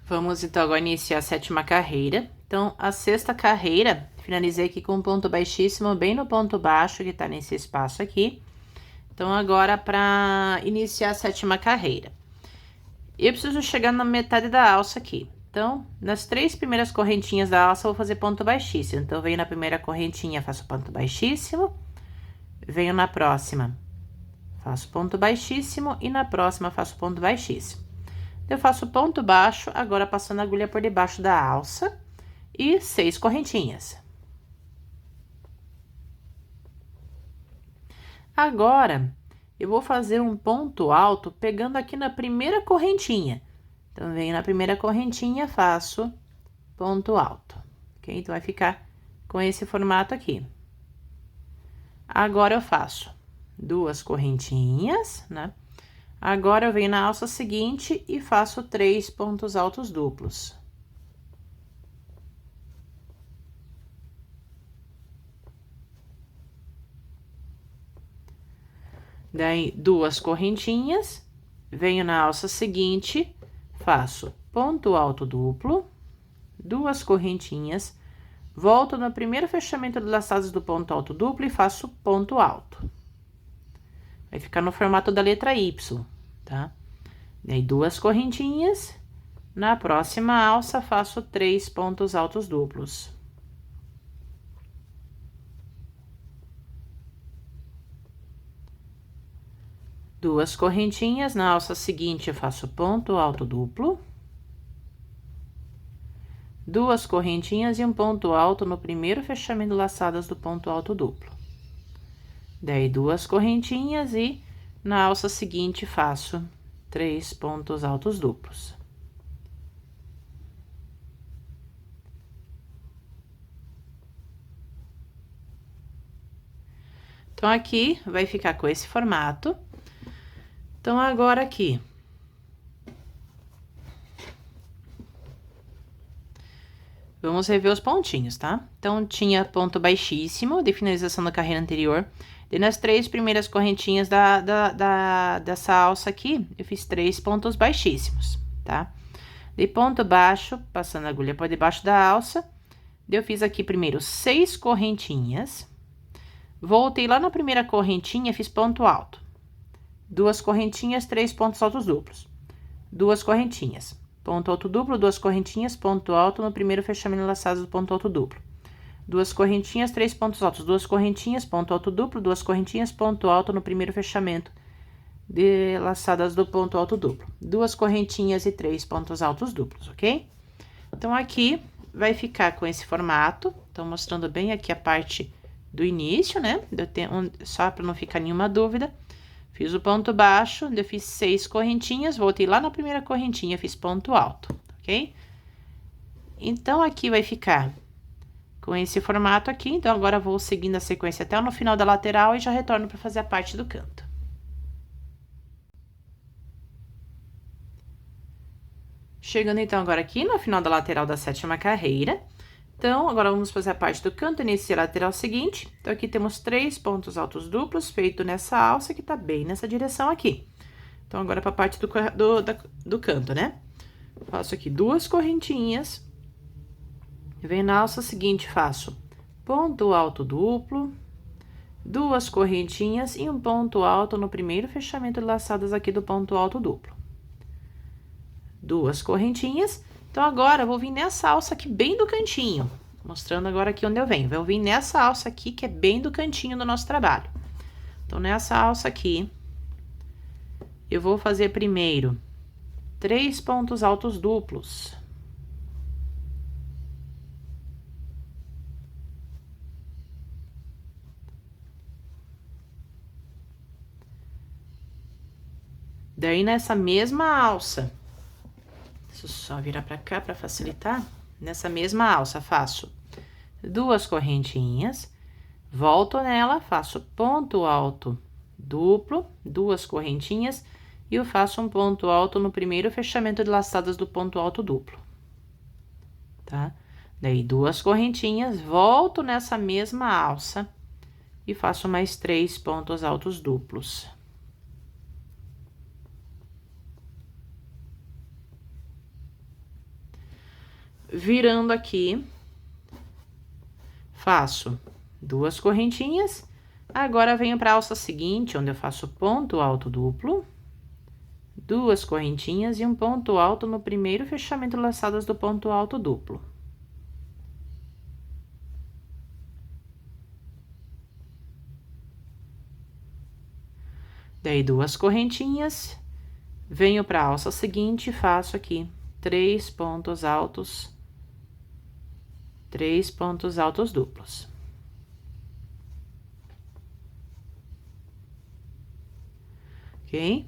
Vamos, então, agora iniciar a 7ª carreira. Então, a 6ª carreira, finalizei aqui com um ponto baixíssimo bem no ponto baixo que tá nesse espaço aqui. Então, agora, para iniciar a 7ª carreira, eu preciso chegar na metade da alça aqui. Então, nas 3 primeiras correntinhas da alça, eu vou fazer ponto baixíssimo. Então, venho na primeira correntinha, faço ponto baixíssimo. Venho na próxima, faço ponto baixíssimo. E na próxima, faço ponto baixíssimo. Eu faço ponto baixo, agora passando a agulha por debaixo da alça. E 6 correntinhas. Agora, eu vou fazer um ponto alto pegando aqui na primeira correntinha. Então, venho na primeira correntinha, faço ponto alto, ok? Então, vai ficar com esse formato aqui. Agora, eu faço 2 correntinhas, né? Agora, eu venho na alça seguinte e faço 3 pontos altos duplos. Daí, 2 correntinhas, venho na alça seguinte, faço ponto alto duplo, 2 correntinhas, volto no primeiro fechamento de laçadas do ponto alto duplo e faço ponto alto. Vai ficar no formato da letra Y, tá? Daí, 2 correntinhas, na próxima alça, faço 3 pontos altos duplos. Duas correntinhas, na alça seguinte, eu faço ponto alto duplo. 2 correntinhas e um ponto alto no primeiro fechamento laçadas do ponto alto duplo. Daí, 2 correntinhas e na alça seguinte, faço 3 pontos altos duplos. Então, aqui vai ficar com esse formato. Então, agora aqui, vamos rever os pontinhos, tá? Então, tinha ponto baixíssimo de finalização da carreira anterior. E nas 3 primeiras correntinhas dessa alça aqui, eu fiz 3 pontos baixíssimos, tá? De ponto baixo, passando a agulha por debaixo da alça, eu fiz aqui primeiro 6 correntinhas. Voltei lá na primeira correntinha, fiz ponto alto. 2 correntinhas, 3 pontos altos duplos. 2 correntinhas, ponto alto duplo, 2 correntinhas, ponto alto no primeiro fechamento laçado do ponto alto duplo. 2 correntinhas, 3 pontos altos, 2 correntinhas, ponto alto duplo, 2 correntinhas, ponto alto no primeiro fechamento de laçadas do ponto alto duplo. 2 correntinhas e 3 pontos altos duplos, ok? Então, aqui vai ficar com esse formato. Então, mostrando bem aqui a parte do início, né? Só para não ficar nenhuma dúvida. Fiz o ponto baixo, eu fiz 6 correntinhas, voltei lá na primeira correntinha, fiz ponto alto, ok? Então, aqui vai ficar com esse formato aqui. Então, agora vou seguindo a sequência até no final da lateral e já retorno para fazer a parte do canto. Chegando, então, agora aqui no final da lateral da 7ª carreira. Então, agora vamos fazer a parte do canto, iniciar a lateral seguinte. Então, aqui temos 3 pontos altos duplos feito nessa alça que tá bem nessa direção aqui. Então, agora para a parte do canto, né? Faço aqui 2 correntinhas. Venho na alça seguinte, faço ponto alto duplo, 2 correntinhas e um ponto alto no primeiro fechamento de laçadas aqui do ponto alto duplo. 2 correntinhas. Então, agora, eu vou vir nessa alça aqui bem do cantinho. Mostrando agora aqui onde eu venho. Eu vou vir nessa alça aqui, que é bem do cantinho do nosso trabalho. Então, nessa alça aqui, eu vou fazer primeiro 3 pontos altos duplos. Daí, nessa mesma alça, deixa eu só virar pra cá pra facilitar. Nessa mesma alça, faço 2 correntinhas, Volto nela, faço ponto alto duplo, 2 correntinhas, e eu faço um ponto alto no primeiro fechamento de laçadas do ponto alto duplo, tá? Daí, 2 correntinhas, volto nessa mesma alça e faço mais 3 pontos altos duplos. Virando aqui, faço 2 correntinhas, agora venho para a alça seguinte, onde eu faço ponto alto duplo, 2 correntinhas e um ponto alto no primeiro fechamento de laçadas do ponto alto duplo. Daí, 2 correntinhas, venho para a alça seguinte e faço aqui 3 pontos altos duplos. Ok?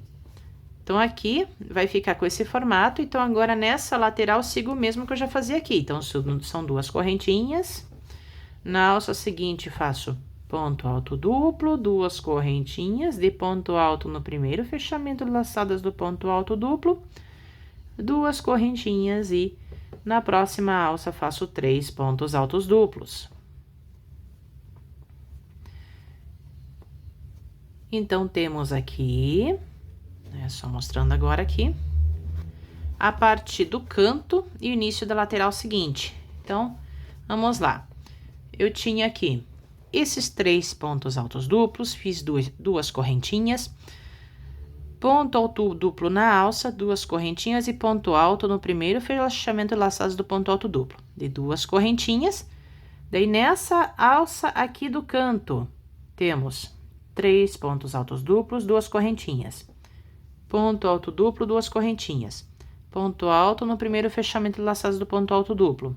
Então, aqui vai ficar com esse formato. Então, agora nessa lateral, sigo o mesmo que eu já fazia aqui. Então, são 2 correntinhas. Na alça seguinte, faço ponto alto duplo, 2 correntinhas de ponto alto no primeiro fechamento de laçadas do ponto alto duplo, 2 correntinhas e na próxima alça faço 3 pontos altos duplos. Então, temos aqui, só mostrando agora aqui, a parte do canto e o início da lateral seguinte. Então, vamos lá. Eu tinha aqui esses 3 pontos altos duplos, fiz 2 correntinhas, ponto alto duplo na alça, 2 correntinhas e ponto alto no primeiro fechamento de laçadas do ponto alto duplo. De 2 correntinhas, daí nessa alça aqui do canto, temos 3 pontos altos duplos, 2 correntinhas, ponto alto duplo, 2 correntinhas, ponto alto no primeiro fechamento de laçadas do ponto alto duplo,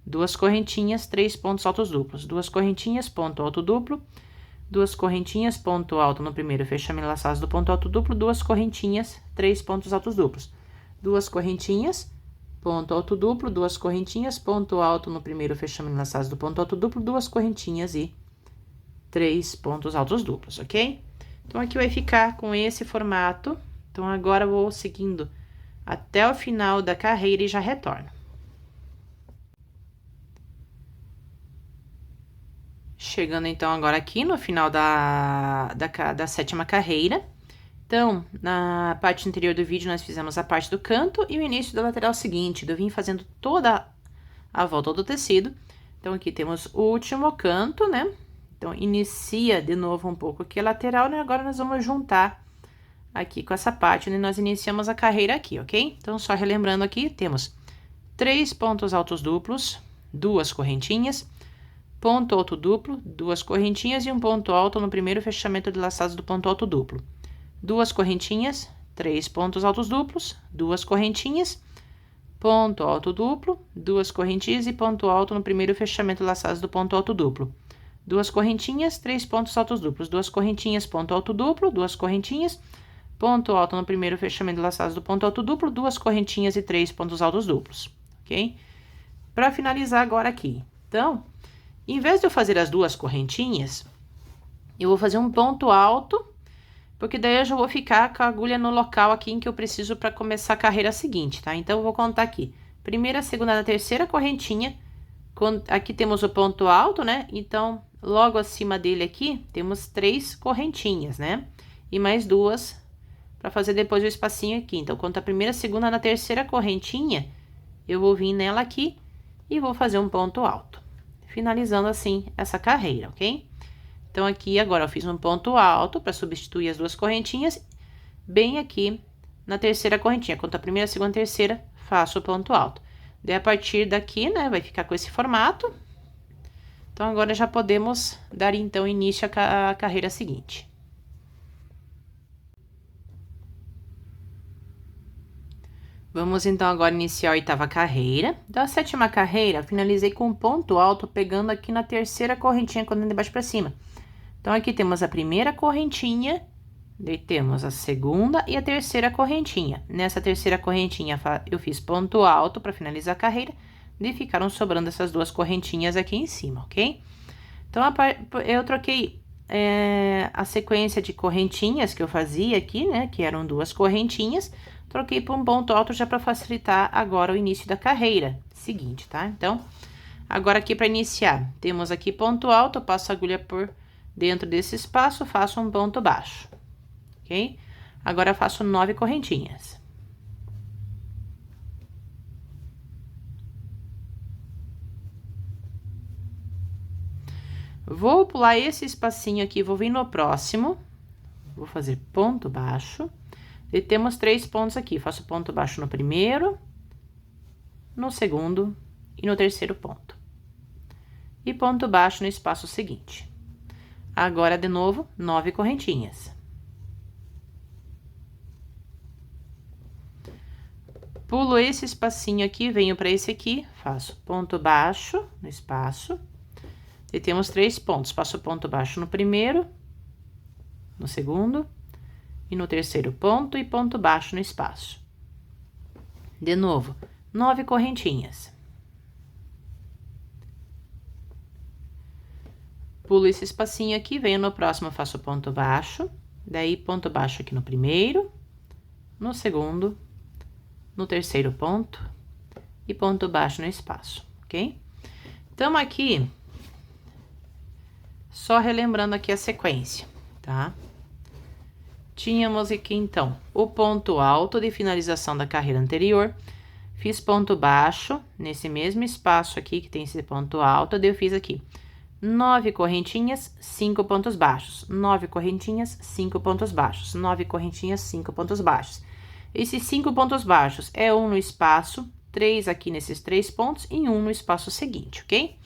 2 correntinhas, 3 pontos altos duplos, 2 correntinhas, ponto alto duplo, 2 correntinhas, ponto alto no primeiro fechamento de laçadas do ponto alto duplo, 2 correntinhas, 3 pontos altos duplos, 2 correntinhas, ponto alto duplo, 2 correntinhas, ponto alto no primeiro fechamento de laçadas do ponto alto duplo, 2 correntinhas e 3 pontos altos duplos, ok? Então, aqui vai ficar com esse formato. Então, agora eu vou seguindo até o final da carreira e já retorno. Chegando, então, agora aqui no final da 7ª carreira. Então, na parte anterior do vídeo, nós fizemos a parte do canto e o início da lateral seguinte. Eu vim fazendo toda a volta do tecido. Então, aqui temos o último canto, né? Então, inicia de novo um pouco aqui a lateral, né? Agora, nós vamos juntar aqui com essa parte onde nós iniciamos a carreira aqui, ok? Então, só relembrando aqui, temos 3 pontos altos duplos, 2 correntinhas, ponto alto duplo, 2 correntinhas e um ponto alto no primeiro fechamento de laçados do ponto alto duplo. 2 correntinhas, 3 pontos altos duplos, 2 correntinhas, ponto alto duplo, 2 correntinhas e ponto alto no primeiro fechamento de laçados do ponto alto duplo. 2 correntinhas, 3 pontos altos duplos, 2 correntinhas, ponto alto duplo, 2 correntinhas, ponto alto no primeiro fechamento de laçados do ponto alto duplo, 2 correntinhas e 3 pontos altos duplos, ok? Para finalizar agora aqui. Então, em vez de eu fazer as 2 correntinhas, eu vou fazer um ponto alto, porque daí eu já vou ficar com a agulha no local aqui em que eu preciso para começar a carreira seguinte, tá? Então, eu vou contar aqui. Primeira, segunda, terceira correntinha. Aqui temos o ponto alto, né? Então, logo acima dele aqui, temos 3 correntinhas, né? E mais 2 para fazer depois o espacinho aqui. Então, conta a primeira, segunda, na terceira correntinha, eu vou vir nela aqui e vou fazer um ponto alto. Finalizando assim essa carreira, ok? Então, aqui agora eu fiz um ponto alto para substituir as 2 correntinhas, bem aqui na terceira correntinha. Conta a primeira, segunda, terceira, faço o ponto alto. Daí, a partir daqui, né, vai ficar com esse formato. Então, agora já podemos dar, então, início à carreira seguinte. Vamos, então, agora iniciar a 8ª carreira. Da 7ª carreira, finalizei com um ponto alto, pegando aqui na terceira correntinha, quando de baixo para cima. Então, aqui temos a primeira correntinha, daí temos a segunda e a terceira correntinha. Nessa terceira correntinha, eu fiz ponto alto para finalizar a carreira, e ficaram sobrando essas 2 correntinhas aqui em cima, ok? Então, eu troquei a sequência de correntinhas que eu fazia aqui, né? Que eram 2 correntinhas. Troquei por um ponto alto já para facilitar agora o início da carreira seguinte, tá? Então, agora aqui para iniciar, temos aqui ponto alto, eu passo a agulha por dentro desse espaço, faço um ponto baixo, ok? Agora eu faço 9 correntinhas. Vou pular esse espacinho aqui, vou vir no próximo, vou fazer ponto baixo, e temos 3 pontos aqui, faço ponto baixo no primeiro, no segundo e no terceiro ponto. E ponto baixo no espaço seguinte. Agora, de novo, 9 correntinhas. Pulo esse espacinho aqui, venho para esse aqui, faço ponto baixo no espaço. E temos 3 pontos, passo ponto baixo no primeiro, no segundo e no terceiro ponto e ponto baixo no espaço. De novo, 9 correntinhas. Pulo esse espacinho aqui, venho no próximo, faço ponto baixo, daí ponto baixo aqui no primeiro, no segundo, no terceiro ponto e ponto baixo no espaço, ok? Então, aqui, só relembrando aqui a sequência, tá? Tínhamos aqui, então, o ponto alto de finalização da carreira anterior. Fiz ponto baixo nesse mesmo espaço aqui, que tem esse ponto alto, daí eu fiz aqui 9 correntinhas, 5 pontos baixos. 9 correntinhas, 5 pontos baixos. 9 correntinhas, 5 pontos baixos. Esses 5 pontos baixos é um no espaço, 3 aqui nesses 3 pontos e um no espaço seguinte, ok?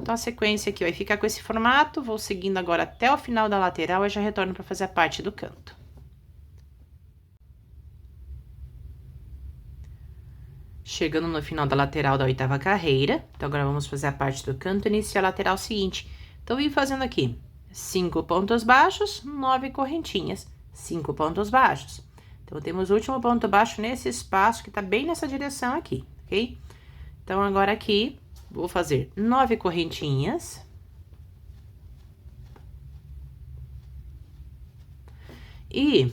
Então, a sequência aqui vai ficar com esse formato, vou seguindo agora até o final da lateral e já retorno para fazer a parte do canto. Chegando no final da lateral da 8ª carreira, então agora vamos fazer a parte do canto e iniciar a lateral seguinte. Então, vim fazendo aqui 5 pontos baixos, 9 correntinhas, 5 pontos baixos. Então, temos o último ponto baixo nesse espaço que tá bem nessa direção aqui, ok? Então, agora aqui, vou fazer 9 correntinhas. E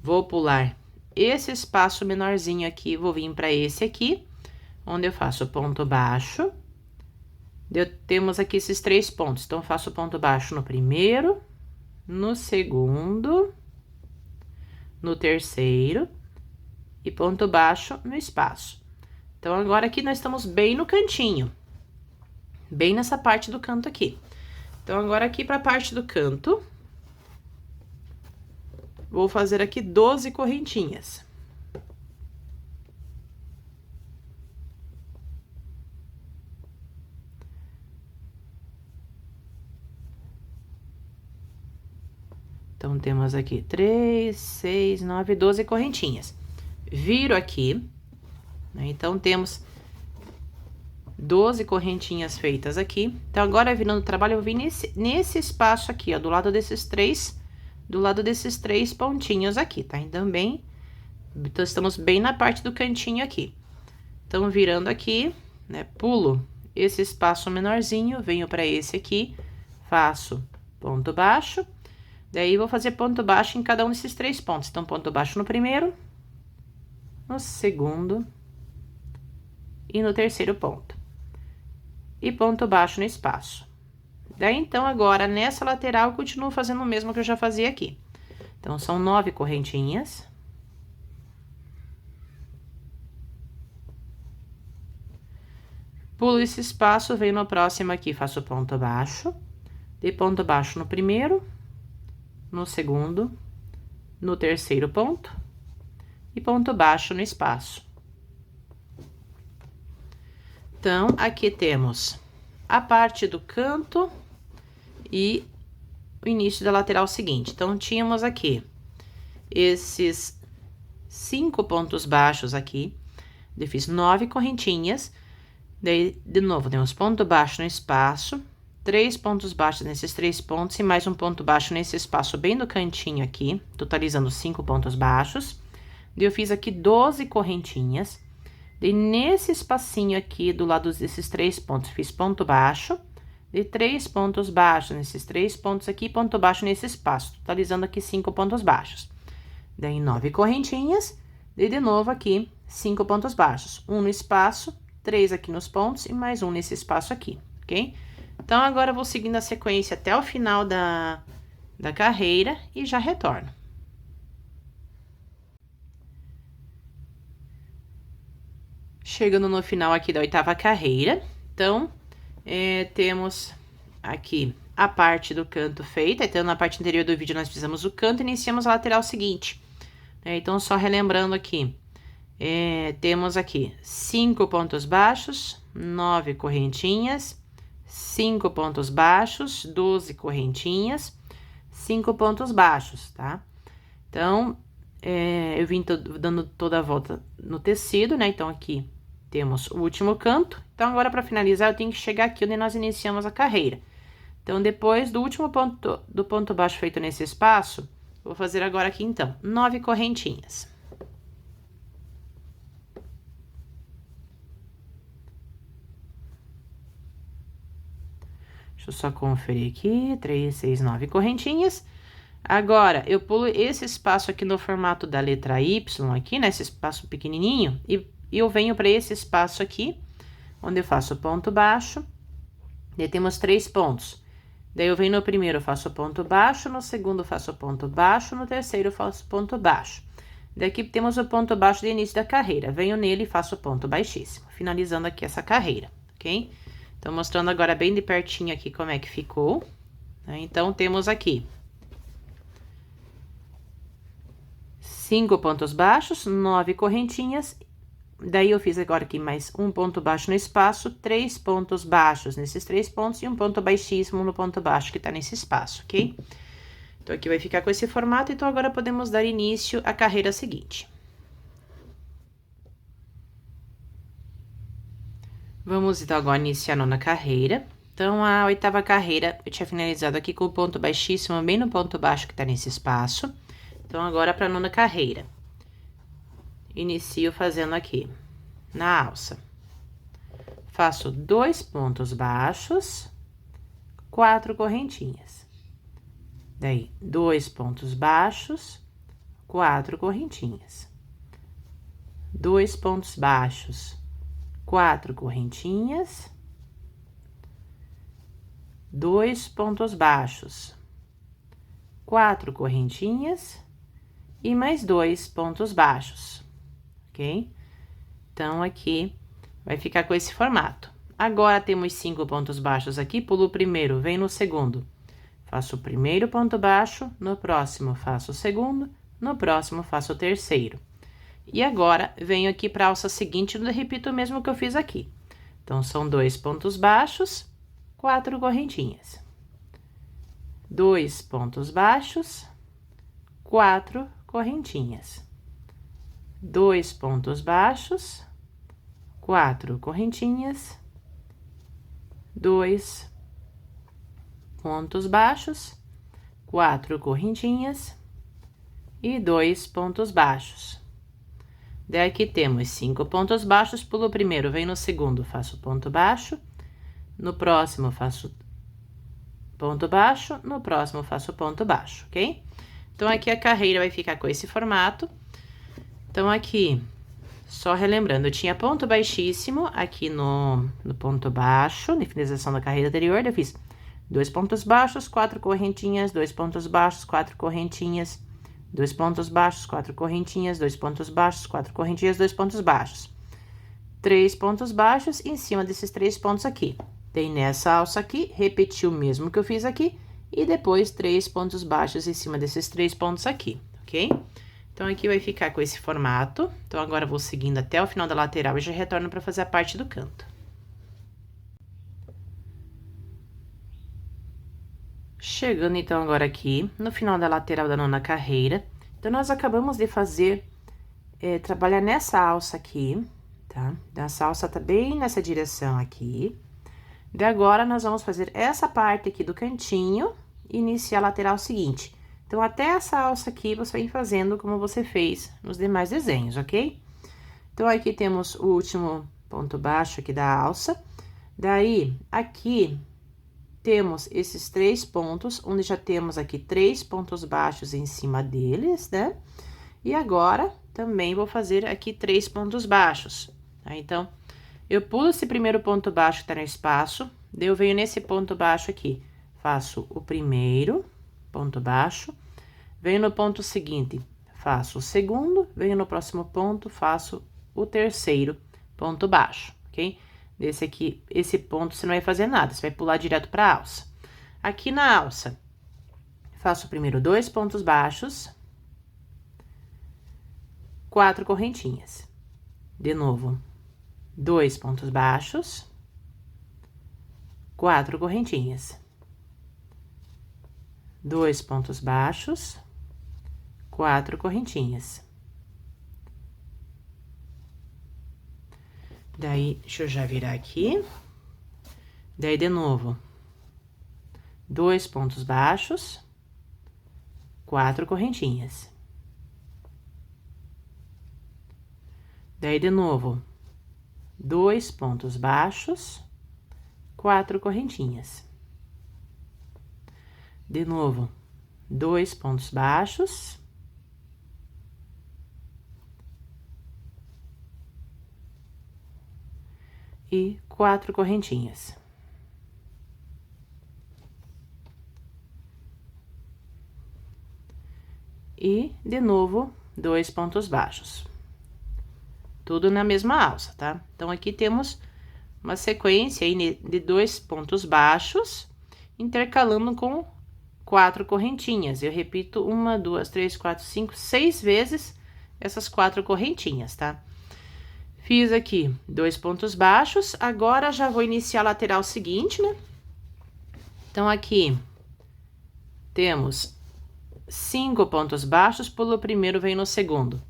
vou pular esse espaço menorzinho aqui, vou vir para esse aqui, onde eu faço ponto baixo. Temos aqui esses 3 pontos, então, faço ponto baixo no primeiro, no segundo, no terceiro e ponto baixo no espaço. Então, agora aqui nós estamos bem no cantinho, bem nessa parte do canto aqui. Então, agora aqui para a parte do canto, vou fazer aqui 12 correntinhas. Então, temos aqui 3, 6, 9, 12 correntinhas. Viro aqui, né? Então, temos 12 correntinhas feitas aqui. Então, agora, virando o trabalho, eu vim nesse espaço aqui, ó, do lado desses 3 pontinhos aqui, tá? Então, estamos bem na parte do cantinho aqui. Então, virando aqui, né, pulo esse espaço menorzinho, venho para esse aqui, faço ponto baixo, daí vou fazer ponto baixo em cada um desses 3 pontos. Então, ponto baixo no primeiro, no segundo e no terceiro ponto. E ponto baixo no espaço. Daí, então, agora, nessa lateral, eu continuo fazendo o mesmo que eu já fazia aqui. Então, são 9 correntinhas. Pulo esse espaço, venho no próximo aqui, faço ponto baixo. Dei ponto baixo no primeiro, no segundo, no terceiro ponto. E ponto baixo no espaço. Então, aqui temos a parte do canto e o início da lateral seguinte. Então, tínhamos aqui esses 5 pontos baixos aqui, eu fiz 9 correntinhas, daí, de novo, temos ponto baixo no espaço, 3 pontos baixos nesses 3 pontos e mais um ponto baixo nesse espaço bem no cantinho aqui, totalizando 5 pontos baixos. Daí, eu fiz aqui 12 correntinhas, daí, nesse espacinho aqui, do lado desses 3 pontos, fiz ponto baixo, de 3 pontos baixos, nesses 3 pontos aqui, ponto baixo nesse espaço, totalizando aqui 5 pontos baixos. Daí, 9 correntinhas, e de novo aqui, 5 pontos baixos. 1 no espaço, 3 aqui nos pontos e mais 1 nesse espaço aqui, ok? Então, agora eu vou seguindo a sequência até o final da carreira e já retorno. Chegando no final aqui da 8ª carreira, então, temos aqui a parte do canto feita. Então, na parte anterior do vídeo nós fizemos o canto e iniciamos a lateral seguinte. Então, só relembrando aqui, temos aqui 5 pontos baixos, 9 correntinhas, 5 pontos baixos, 12 correntinhas, 5 pontos baixos, tá? Então, eu vim dando toda a volta no tecido, né? Então, aqui temos o último canto. Então, agora, para finalizar, eu tenho que chegar aqui onde nós iniciamos a carreira. Então, depois do último ponto, do ponto baixo feito nesse espaço, vou fazer agora aqui, então, 9 correntinhas. Deixa eu só conferir aqui, 3, 6, 9 correntinhas. Agora, eu pulo esse espaço aqui no formato da letra Y aqui, né, esse espaço pequenininho, e eu venho para esse espaço aqui, onde eu faço ponto baixo, daí temos 3 pontos. Daí, eu venho no primeiro, faço ponto baixo, no segundo, faço ponto baixo, no terceiro, faço ponto baixo. Daqui, temos o ponto baixo de início da carreira. Venho nele e faço ponto baixíssimo, finalizando aqui essa carreira, ok? Então, mostrando agora bem de pertinho aqui como é que ficou, né? Então, temos aqui 5 pontos baixos, 9 correntinhas. Daí, eu fiz agora aqui mais um ponto baixo no espaço, 3 pontos baixos nesses 3 pontos e um ponto baixíssimo no ponto baixo que tá nesse espaço, ok? Então, aqui vai ficar com esse formato, então agora podemos dar início à carreira seguinte. Vamos, então, agora iniciar a 9ª carreira. Então, a 8ª carreira, eu tinha finalizado aqui com o ponto baixíssimo, bem no ponto baixo que tá nesse espaço. Então, agora, para a 9ª carreira. Inicio fazendo aqui, na alça. Faço 2 pontos baixos, 4 correntinhas. Daí, 2 pontos baixos, 4 correntinhas. 2 pontos baixos, 4 correntinhas. 2 pontos baixos, 4 correntinhas e mais 2 pontos baixos, ok? Então, aqui vai ficar com esse formato. Agora, temos 5 pontos baixos aqui, pulo o primeiro, venho no segundo. Faço o primeiro ponto baixo, no próximo faço o segundo, no próximo faço o terceiro. E agora, venho aqui para a alça seguinte e repito o mesmo que eu fiz aqui. Então, são 2 pontos baixos, 4 correntinhas. 2 pontos baixos, 4 correntinhas. 2 pontos baixos, 4 correntinhas. 2 pontos baixos, 4 correntinhas e 2 pontos baixos. Daí, aqui temos 5 pontos baixos, pulo o primeiro, venho no segundo, faço ponto baixo, no próximo faço ponto baixo, no próximo faço ponto baixo, ok? Então, aqui a carreira vai ficar com esse formato. Então, aqui, só relembrando, eu tinha ponto baixíssimo aqui no ponto baixo, na finalização da carreira anterior, eu fiz 2 pontos baixos, 4 correntinhas, 2 pontos baixos, 4 correntinhas, 2 pontos baixos, 4 correntinhas, 2 pontos baixos, 4 correntinhas, 2 pontos baixos. 3 pontos baixos em cima desses 3 pontos aqui. Daí, nessa alça aqui, repeti o mesmo que eu fiz aqui, e depois 3 pontos baixos em cima desses 3 pontos aqui, ok? Então, aqui vai ficar com esse formato. Então, agora eu vou seguindo até o final da lateral e já retorno para fazer a parte do canto. Chegando, então, agora aqui no final da lateral da 9ª carreira. Então, nós acabamos de fazer, trabalhar nessa alça aqui, tá? Essa alça tá bem nessa direção aqui. De agora, nós vamos fazer essa parte aqui do cantinho e iniciar a lateral seguinte. Então, até essa alça aqui, você vem fazendo como você fez nos demais desenhos, ok? Então, aqui temos o último ponto baixo aqui da alça. Daí, aqui, temos esses 3 pontos, onde já temos aqui 3 pontos baixos em cima deles, né? E agora, também vou fazer aqui 3 pontos baixos, tá? Então, eu pulo esse primeiro ponto baixo que tá no espaço, daí eu venho nesse ponto baixo aqui, faço o primeiro ponto baixo, venho no ponto seguinte, faço o segundo, venho no próximo ponto, faço o terceiro ponto baixo, ok? Desse aqui, esse ponto você não vai fazer nada, você vai pular direto pra alça. Aqui na alça, faço primeiro 2 pontos baixos, 4 correntinhas. De novo, 2 pontos baixos, 4 correntinhas. 2 pontos baixos, 4 correntinhas. Daí, deixa eu já virar aqui. Daí, de novo, 2 pontos baixos, 4 correntinhas. Daí, de novo, 2 pontos baixos, 4 correntinhas. De novo, 2 pontos baixos. E 4 correntinhas. E, de novo, 2 pontos baixos. Tudo na mesma alça, tá? Então, aqui temos uma sequência aí de 2 pontos baixos, intercalando com 4 correntinhas. Eu repito 1, 2, 3, 4, 5, 6 vezes essas 4 correntinhas, tá? Fiz aqui 2 pontos baixos, agora já vou iniciar a lateral seguinte, né? Então, aqui temos 5 pontos baixos, pulo o primeiro, venho no segundo.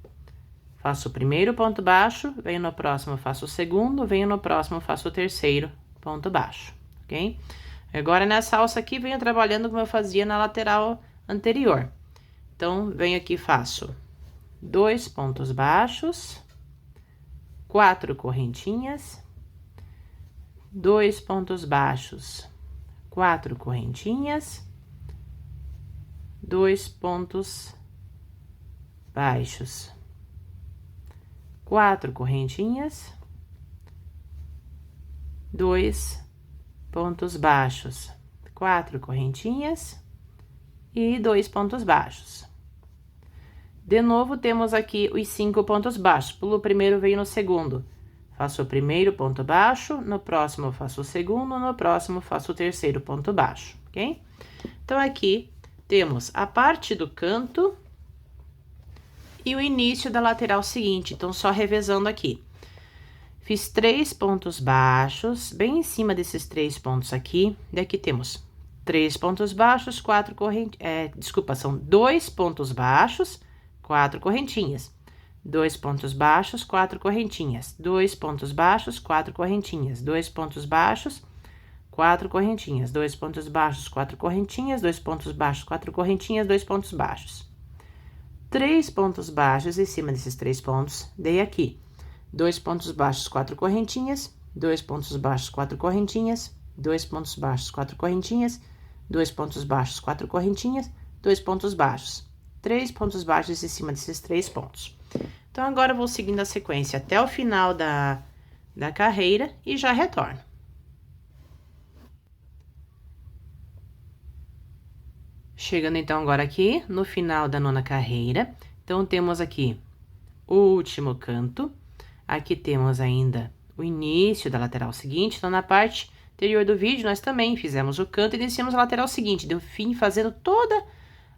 Faço o primeiro ponto baixo, venho no próximo, faço o segundo, venho no próximo, faço o terceiro ponto baixo, ok? Agora, nessa alça aqui, venho trabalhando como eu fazia na lateral anterior. Então, venho aqui e faço 2 pontos baixos, 4 correntinhas, 2 pontos baixos, 4 correntinhas, 2 pontos baixos, 4 correntinhas, 2 pontos baixos, 4 correntinhas e 2 pontos baixos. De novo, temos aqui os 5 pontos baixos. Pulo o primeiro, venho no segundo. Faço o primeiro ponto baixo, no próximo faço o segundo, no próximo faço o terceiro ponto baixo, ok? Então, aqui temos a parte do canto e o início da lateral seguinte. Então, só revezando aqui. Fiz 3 pontos baixos, bem em cima desses 3 pontos aqui. Daqui temos 3 pontos baixos, 4 correntinhas. Desculpa, são 2 pontos baixos, 4 correntinhas. 2 pontos baixos, 4 correntinhas. 2 pontos baixos, 4 correntinhas. 2 pontos baixos, 4 correntinhas. 2 pontos baixos, 4 correntinhas. 2 pontos baixos, 4 correntinhas. 2 pontos baixos. 3 pontos baixos em cima desses 3 pontos. Dei aqui 2 pontos baixos, 4 correntinhas. 2 pontos baixos, 4 correntinhas. 2 pontos baixos, 4 correntinhas. 2 pontos baixos, 4 correntinhas. 2 pontos baixos. 3 pontos baixos em cima desses 3 pontos. Então, agora eu vou seguindo a sequência até o final da carreira e já retorno. Chegando, então, agora aqui no final da 9ª carreira. Então, temos aqui o último canto. Aqui temos ainda o início da lateral seguinte. Então, na parte anterior do vídeo, nós também fizemos o canto e iniciamos a lateral seguinte. Deu fim fazendo toda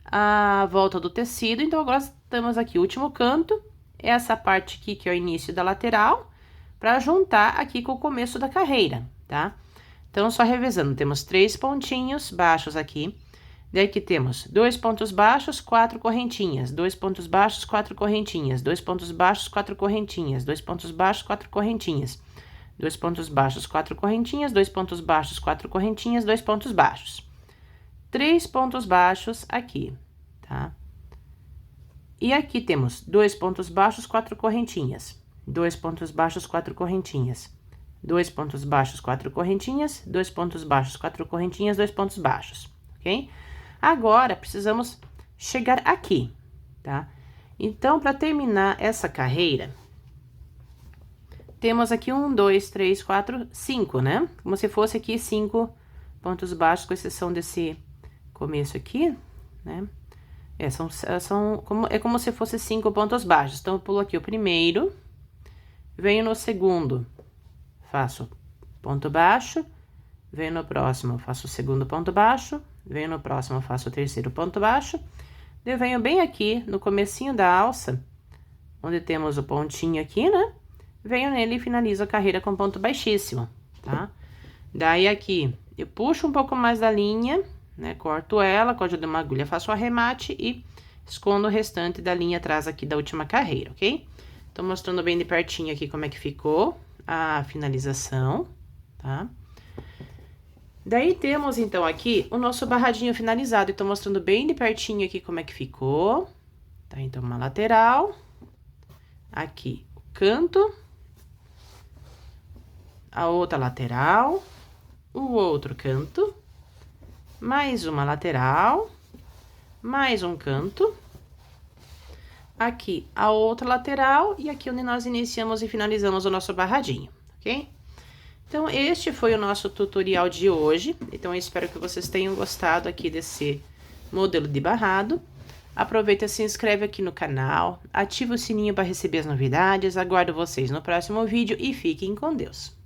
a volta do tecido. Então, agora temos aqui o último canto, essa parte aqui que é o início da lateral, para juntar aqui com o começo da carreira, tá? Então, só revezando, temos 3 pontinhos baixos aqui, daí aqui temos 2 pontos baixos, 4 correntinhas, 2 pontos baixos, 4 correntinhas, 2 pontos baixos, 4 correntinhas, 2 pontos baixos, 4 correntinhas, 2 pontos baixos, 4 correntinhas, 2 pontos baixos, 4 correntinhas, 2 pontos baixos. 3 pontos baixos aqui, tá? E aqui temos 2 pontos baixos, 4 correntinhas. 2 pontos baixos, 4 correntinhas. 2 pontos baixos, 4 correntinhas, 2 pontos baixos, 4 correntinhas, 2 pontos baixos, ok? Agora, precisamos chegar aqui, tá? Então, para terminar essa carreira, temos aqui 1, 2, 3, 4, 5, né? Como se fosse aqui 5 pontos baixos, com exceção desse começo aqui, né? É como se fosse 5 pontos baixos. Então, eu pulo aqui o primeiro, venho no segundo, faço ponto baixo, venho no próximo, faço o segundo ponto baixo, venho no próximo, faço o terceiro ponto baixo, eu venho bem aqui no comecinho da alça, onde temos o pontinho aqui, né? Venho nele e finalizo a carreira com ponto baixíssimo, tá? Daí aqui, eu puxo um pouco mais da linha, né? Corto ela com a ajuda de uma agulha, faço o arremate e escondo o restante da linha atrás aqui da última carreira, ok? Tô mostrando bem de pertinho aqui como é que ficou a finalização, tá? Daí, temos, então, aqui o nosso barradinho finalizado. E tô mostrando bem de pertinho aqui como é que ficou, tá? Então, uma lateral, aqui o canto, a outra lateral, o outro canto, mais uma lateral, mais um canto, aqui a outra lateral e aqui onde nós iniciamos e finalizamos o nosso barradinho, ok? Então, este foi o nosso tutorial de hoje. Então, eu espero que vocês tenham gostado aqui desse modelo de barrado. Aproveita e se inscreve aqui no canal, ativa o sininho para receber as novidades. Aguardo vocês no próximo vídeo e fiquem com Deus.